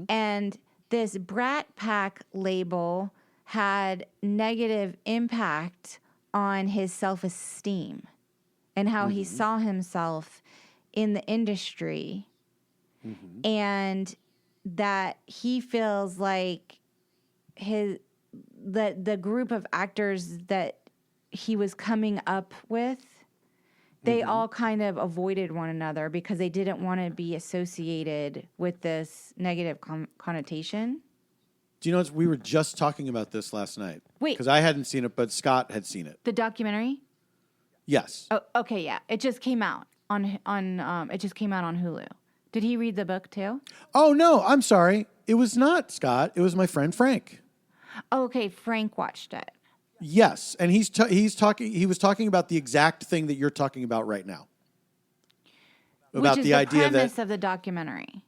And this Brat Pack label had negative impact on his self-esteem and how he saw himself in the industry, and that he feels like the group of actors that he was coming up with, they all kind of avoided one another because they didn't want to be associated with this negative connotation. Do you know, we were just talking about this last night. Wait. Because I hadn't seen it, but Scott had seen it. The documentary? Yes. Oh, okay, yeah. It just came out on Hulu. Did he read the book too? Oh, no, I'm sorry. It was not Scott. It was my friend Frank. Oh, okay, Frank watched it. Yes, and he was talking about the exact thing that you're talking about right now. About Which is the idea premise of the documentary.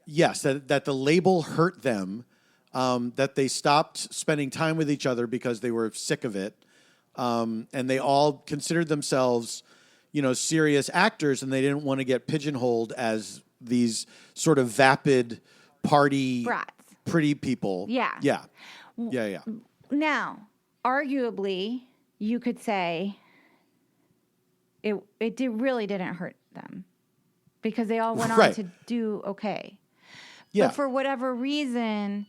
Yes, that the label hurt them, that they stopped spending time with each other because they were sick of it, and they all considered themselves, serious actors, and they didn't want to get pigeonholed as these sort of vapid party, brats. pretty people. Yeah. Yeah. Yeah. Now, arguably, you could say it really didn't hurt them because they all went on to do okay. Yeah. But for whatever reason,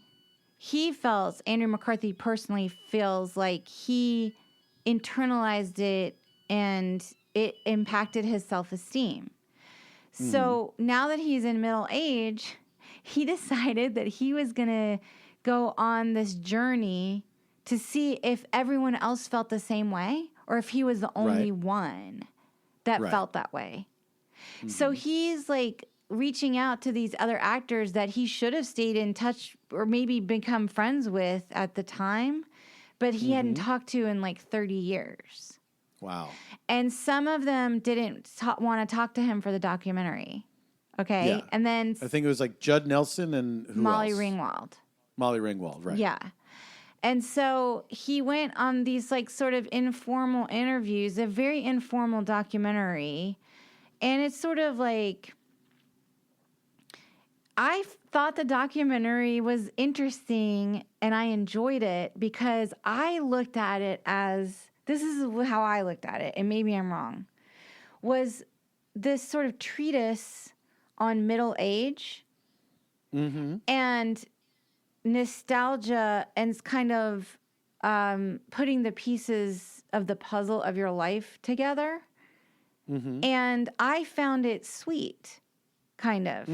Andrew McCarthy personally feels like he internalized it and it impacted his self-esteem. So now that he's in middle age, he decided that he was going to go on this journey to see if everyone else felt the same way or if he was the only one that felt that way. So he's like reaching out to these other actors that he should have stayed in touch or maybe become friends with at the time, but he hadn't talked to in like 30 years. Wow. And some of them didn't want to talk to him for the documentary. Okay. Yeah. And then I think it was like Judd Nelson and who Molly else? Ringwald. Molly Ringwald, right. Yeah. And so he went on these like sort of informal interviews, a very informal documentary. And it's sort of like, I thought the documentary was interesting and I enjoyed it because I looked at it as, this is how I looked at it, and maybe I'm wrong, was this sort of treatise on middle age and nostalgia and kind of putting the pieces of the puzzle of your life together. And I found it sweet, kind of.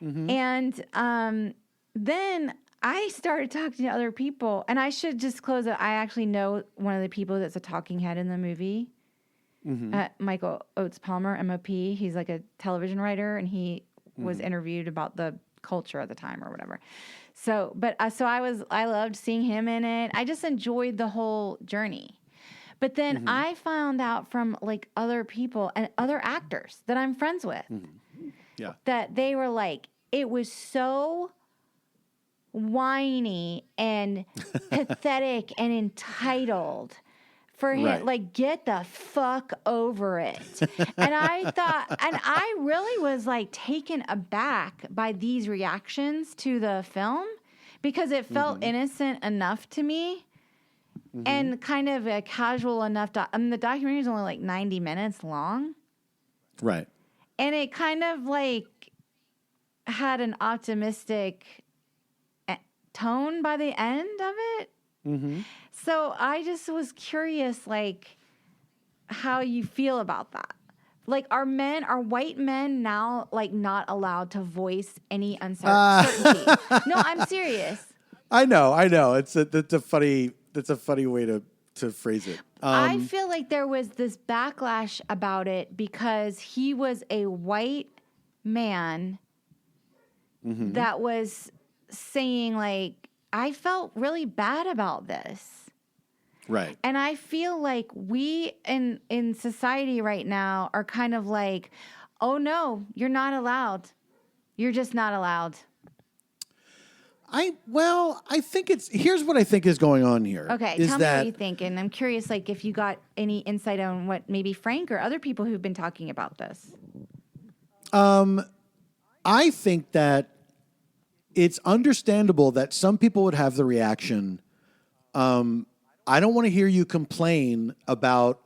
And then I started talking to other people, and I should disclose that I actually know one of the people that's a talking head in the movie, Michael Oates Palmer, MOP. He's like a television writer, and he was interviewed about the culture at the time or whatever. So I loved seeing him in it. I just enjoyed the whole journey. But then I found out from like other people and other actors that I'm friends with that they were like, it was so whiny and pathetic and entitled for him, like, get the fuck over it. And I thought, and I really was like taken aback by these reactions to the film because it felt innocent enough to me and kind of a casual enough. I mean, the documentary is only like 90 minutes long. Right. And it kind of like had an optimistic tone by the end of it. So I just was curious, like, how you feel about that. Like, are white men now, like, not allowed to voice any uncertainty? No, I'm serious. I know. That's a funny way to phrase it. I feel like there was this backlash about it because he was a white man that was saying, like, I felt really bad about this. Right. And I feel like we in society right now are kind of like, oh no, you're not allowed. You're just not allowed. I think here's what I think is going on here. Okay, tell me what you think. And I'm curious, like, if you got any insight on what maybe Frank or other people who've been talking about this. I think that it's understandable that some people would have the reaction, I don't want to hear you complain about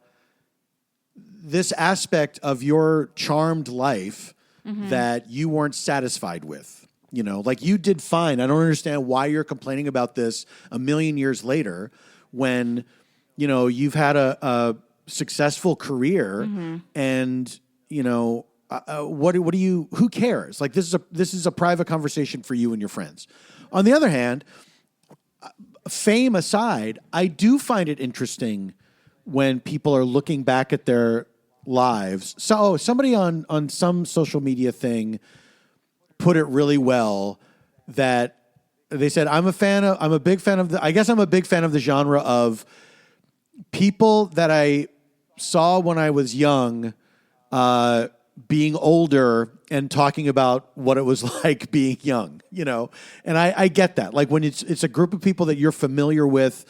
this aspect of your charmed life that you weren't satisfied with. You know, like, you did fine. I don't understand why you're complaining about this a million years later when, you know, you've had a successful career and, you know, what do you, who cares? Like, this is a private conversation for you and your friends. On the other hand, fame aside, I do find it interesting when people are looking back at their lives. So somebody on some social media thing put it really well that they said, I'm a big fan of the genre of people that I saw when I was young, being older and talking about what it was like being young, you know? And I get that. Like, when it's a group of people that you're familiar with,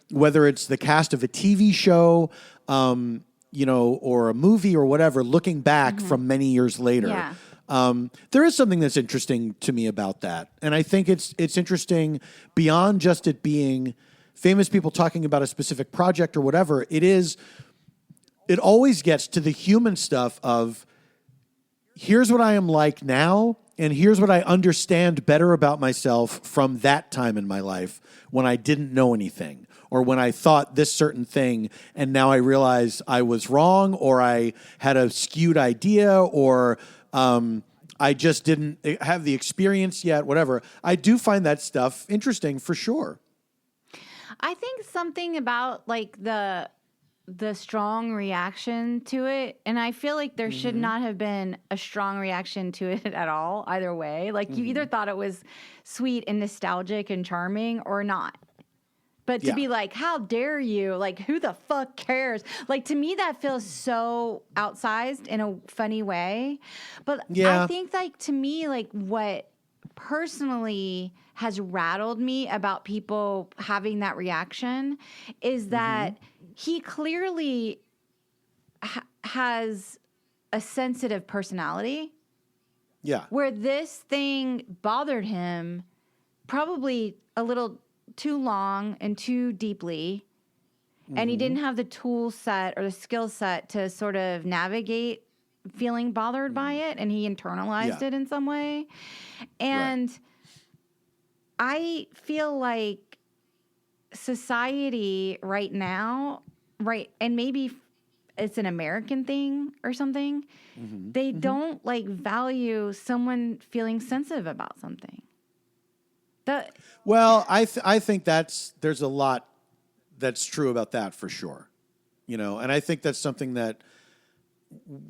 whether it's the cast of a TV show, you know, or a movie or whatever, looking back from many years later. Yeah. There is something that's interesting to me about that. And I think it's interesting beyond just it being famous people talking about a specific project or whatever. It always gets to the human stuff of here's what I am like now, and here's what I understand better about myself from that time in my life when I didn't know anything, or when I thought this certain thing, and now I realize I was wrong, or I had a skewed idea, or I just didn't have the experience yet, whatever. I do find that stuff interesting for sure. I think something about like the strong reaction to it, and I feel like there should not have been a strong reaction to it at all, either way. Like you either thought it was sweet and nostalgic and charming or not. But to be like, how dare you? Like, who the fuck cares? Like, to me, that feels so outsized in a funny way. But I think, like, to me, like, what personally has rattled me about people having that reaction is that he clearly has a sensitive personality. Yeah. Where this thing bothered him probably a little too long and too deeply, and he didn't have the tool set or the skill set to sort of navigate feeling bothered by it, and he internalized it in some way. And I feel like society right now, and maybe it's an American thing or something, they don't like value someone feeling sensitive about something. Well, I think there's a lot that's true about that for sure, and I think that's something that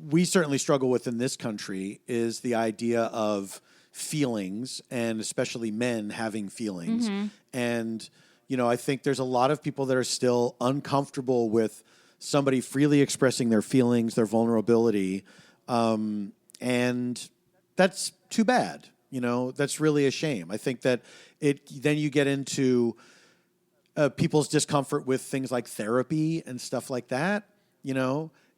we certainly struggle with in this country is the idea of feelings, and especially men having feelings. And, I think there's a lot of people that are still uncomfortable with somebody freely expressing their feelings, their vulnerability. And that's too bad. That's really a shame. I think that then you get into people's discomfort with things like therapy and stuff like that.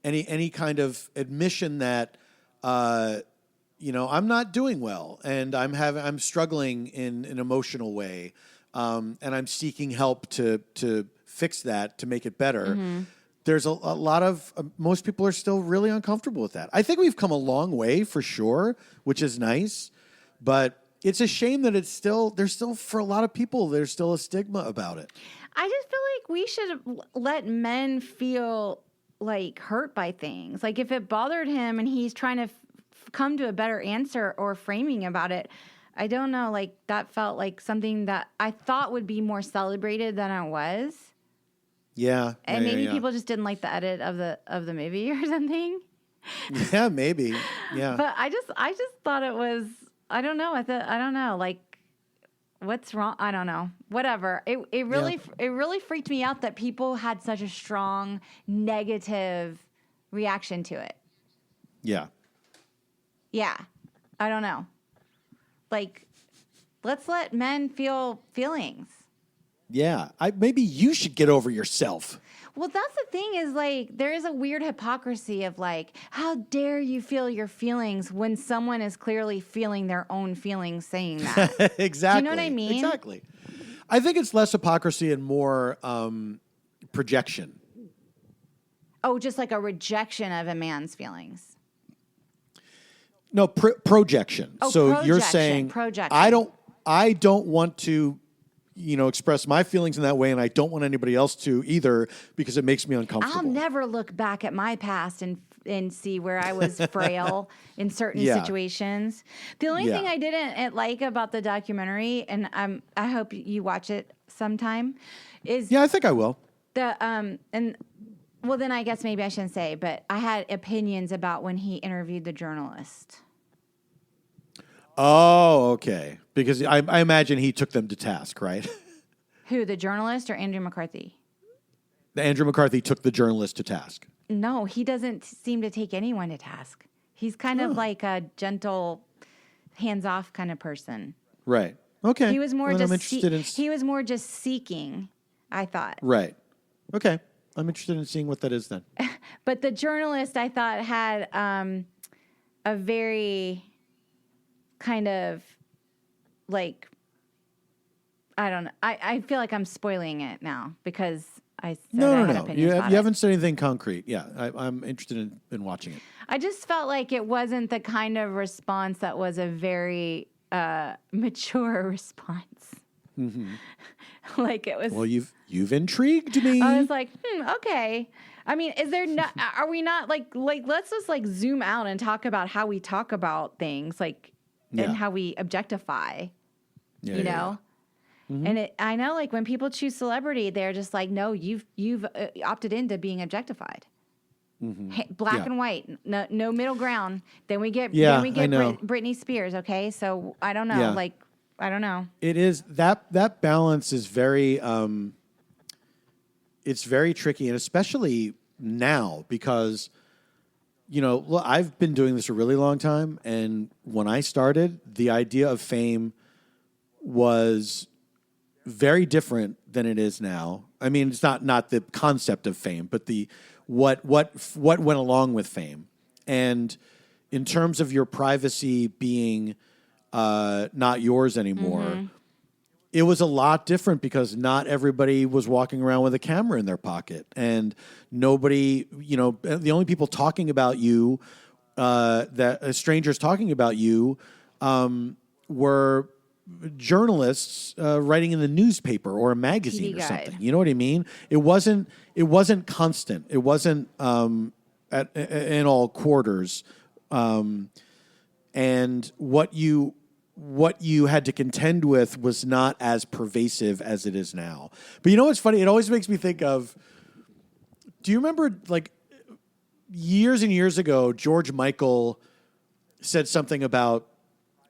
Any kind of admission that I'm not doing well, and I'm struggling in an emotional way, and I'm seeking help to fix that, to make it better. There's a lot of most people are still really uncomfortable with that. I think we've come a long way for sure, which is nice. But it's a shame that there's still for a lot of people, there's still a stigma about it. I just feel like we should let men feel like hurt by things. Like if it bothered him and he's trying to come to a better answer or framing about it, I don't know, like that felt like something that I thought would be more celebrated than it was. Yeah. And maybe people just didn't like the edit of the movie or something. Yeah, maybe. Yeah. But I just thought it was, I don't know. I don't know. Like, what's wrong? I don't know. Whatever. It really freaked me out that people had such a strong negative reaction to it. Yeah. Yeah. I don't know. Like, let's let men feel feelings. Yeah. Maybe you should get over yourself. Well, that's the thing is, like, there is a weird hypocrisy of, like, how dare you feel your feelings when someone is clearly feeling their own feelings saying that. Exactly. Do you know what I mean? Exactly. I think it's less hypocrisy and more projection. Oh, just like a rejection of a man's feelings. No, projection. Oh, so projection, you're saying, projection. I don't want to express my feelings in that way, and I don't want anybody else to either because it makes me uncomfortable. I'll never look back at my past and see where I was frail in certain situations. The only thing I didn't like about the documentary, and I hope you watch it sometime, is I think I will. Well, then I guess maybe I shouldn't say, but I had opinions about when he interviewed the journalist. Oh, okay. Because I imagine he took them to task, right? Who, the journalist or Andrew McCarthy? Andrew McCarthy took the journalist to task. No, he doesn't seem to take anyone to task. He's kind of like a gentle, hands-off kind of person. Right. Okay. He was more well, just he was more just seeking, I thought. Right. Okay. I'm interested in seeing what that is then. But the journalist, I thought, had a very kind of like, I don't know. I feel like I'm spoiling it now because I said I had opinions You about it. haven't said anything concrete. Yeah, I'm interested in watching it. I just felt like it wasn't the kind of response that was a very mature response. Mm-hmm. Like it was. Well, you've intrigued me. I was like, okay. I mean, is there not? Are we not like? Let's just like zoom out and talk about how we talk about things, like, and how we objectify. Yeah, you know. Mm-hmm. And I know, like when people choose celebrity, they're just like, no, you've opted into being objectified. Mm-hmm. Black and white, no middle ground. Then we get Britney Spears. Okay, so I don't know, I don't know. It is that balance is very it's very tricky, and especially now because I've been doing this a really long time, and when I started, the idea of fame was very different than it is now. I mean, it's not the concept of fame, but the what went along with fame. And in terms of your privacy being not yours anymore, it was a lot different because not everybody was walking around with a camera in their pocket, and nobody, the only people talking about you, strangers talking about you, were journalists writing in the newspaper or a magazine or something. You know what I mean? It wasn't constant. It wasn't in all quarters. And what you had to contend with was not as pervasive as it is now. But you know what's funny? It always makes me think of, do you remember like years and years ago, George Michael said something about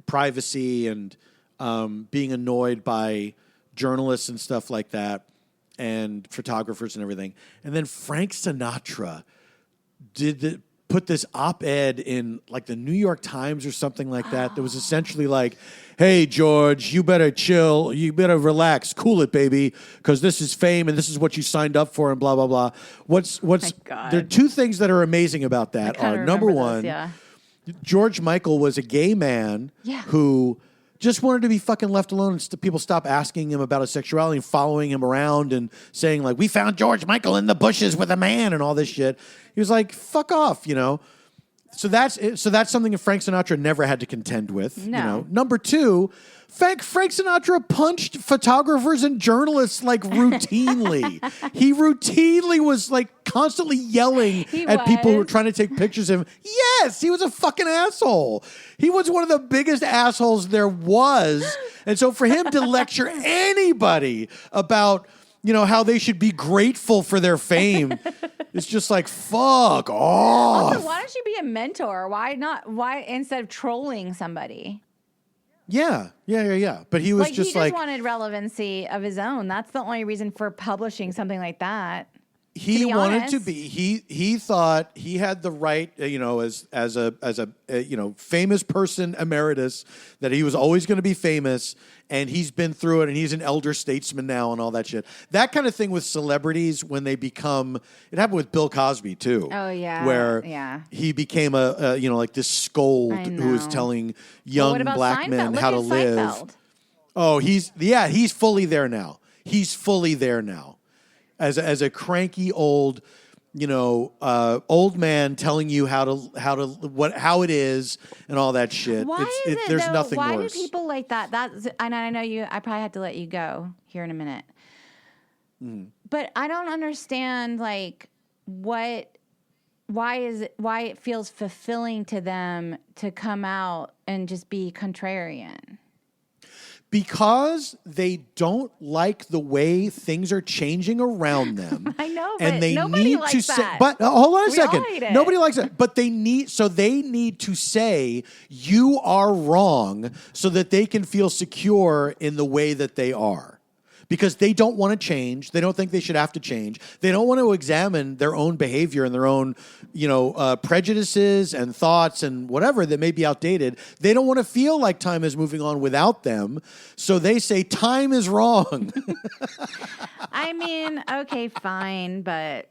privacy and being annoyed by journalists and stuff like that, and photographers and everything. And then Frank Sinatra put this op-ed in like the New York Times or something like that. That was essentially like, hey, George, you better chill. You better relax. Cool it, baby, because this is fame and this is what you signed up for and blah, blah, blah. There are two things that are amazing about that. Number one, George Michael was a gay man who just wanted to be fucking left alone, and people stopped asking him about his sexuality and following him around and saying like, we found George Michael in the bushes with a man and all this shit. He was like, fuck off, So that's something that Frank Sinatra never had to contend with. No. Number two, Frank Sinatra punched photographers and journalists like routinely. He routinely was like constantly yelling at people who were trying to take pictures of him. Yes, he was a fucking asshole. He was one of the biggest assholes there was. And so for him to lecture anybody about, how they should be grateful for their fame, it's just like, fuck off. Also, why don't you be a mentor? Why instead of trolling somebody? Yeah. But he was he just wanted relevancy of his own. That's the only reason for publishing something like that. He wanted to be. He thought he had the right, as a famous person emeritus, that he was always going to be famous, and he's been through it, and he's an elder statesman now, and all that shit. That kind of thing with celebrities when they become. It happened with Bill Cosby too. Oh yeah, where he became a like this scold who was telling young black men how to live. Seinfeld. Oh, he's fully there now. He's fully there now. As a cranky old, old man telling you how it is and all that shit. There's nothing worse. Why do people like that? And I know you. I probably have to let you go here in a minute. But I don't understand why it feels fulfilling to them to come out and just be contrarian. Because they don't like the way things are changing around them. I know, but and they nobody need likes to that. say, but hold on a second. All hate it. Nobody likes it. But they need to say you are wrong so that they can feel secure in the way that they are. Because they don't want to change. They don't think they should have to change. They don't want to examine their own behavior and their own, prejudices and thoughts and whatever that may be outdated. They don't want to feel like time is moving on without them. So they say time is wrong. I mean, okay, fine, but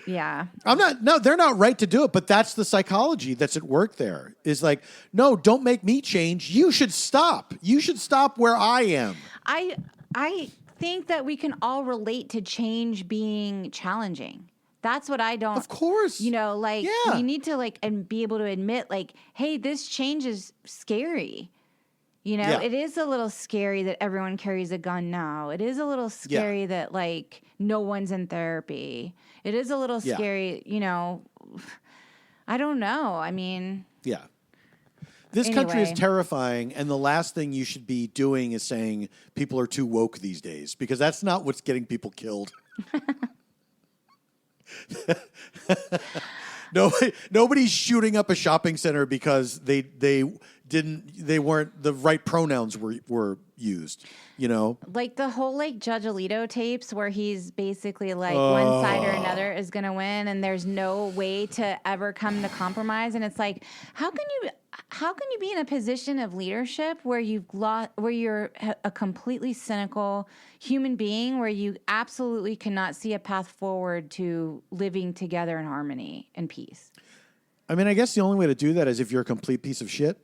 Yeah. They're not right to do it, but that's the psychology that's at work there. Is like, no, don't make me change. You should stop. You should stop where I am. I think that we can all relate to change being challenging. That's what I don't. Of course. You know, like Yeah. you need to like and be able to admit like, hey, this change is scary. You know, Yeah. it is a little scary that everyone carries a gun now. It is a little scary that like no one's in therapy. It is a little scary, you know. I don't know. I mean, Yeah. This country is Anyway. terrifying, and the last thing you should be doing is saying people are too woke these days, because that's not what's getting people killed. Nobody's shooting up a shopping center because they weren't the right pronouns were used. You know, like the whole like Judge Alito tapes where he's basically like one side or another is going to win, and there's no way to ever come to compromise. And it's like, how can you be in a position of leadership where you're a completely cynical human being, where you absolutely cannot see a path forward to living together in harmony and peace? I mean, I guess the only way to do that is if you're a complete piece of shit.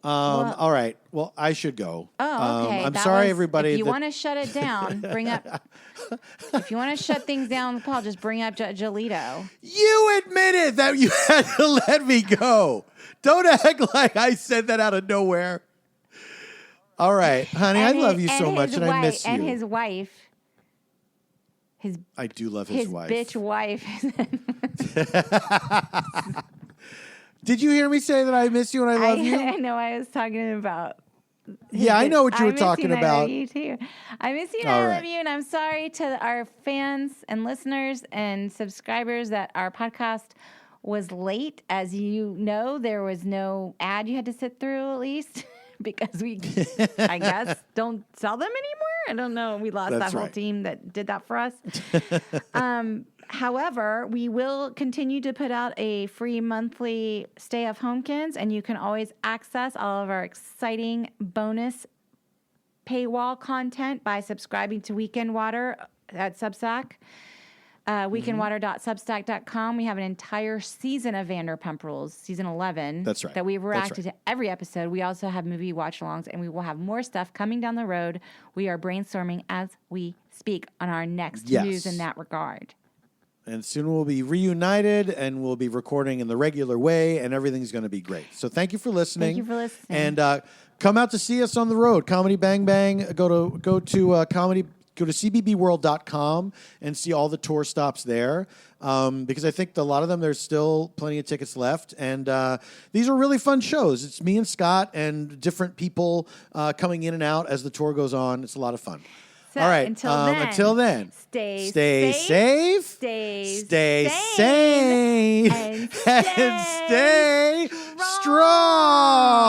All right. Well, I should go. Oh, okay. I'm sorry, everybody. If you want to shut it down, bring up. If you want to shut things down, Paul, just bring up Judge Alito. You admitted that you had to let me go. Don't act like I said that out of nowhere. All right, honey, I love you so much, and I miss you. And his wife. I do love his wife. Bitch wife. Did you hear me say that I miss you and I love you? I know I was talking about. Yeah, I know what you were talking about. I love you too. I miss you and I love you, and I'm sorry to our fans and listeners and subscribers that our podcast was late. As you know, there was no ad you had to sit through, at least, because we, I guess, don't sell them anymore. I don't know. We lost that whole team that did that for us. However, we will continue to put out a free monthly stay of Homekins, and you can always access all of our exciting bonus paywall content by subscribing to Weekend Water at Substack. Weekendwater.substack.com. We have an entire season of Vanderpump Rules, season 11. That's right. That we've reacted to every episode. We also have movie watch-alongs, and we will have more stuff coming down the road. We are brainstorming as we speak on our next news in that regard. And soon we'll be reunited, and we'll be recording in the regular way, and everything's going to be great. So thank you for listening. Thank you for listening. And come out to see us on the road. Comedy Bang Bang. Go to cbbworld.com and see all the tour stops there. Because I think a lot of them, there's still plenty of tickets left. And these are really fun shows. It's me and Scott and different people coming in and out as the tour goes on. It's a lot of fun. So, all right. Until then, stay safe. Stay sane. And stay strong.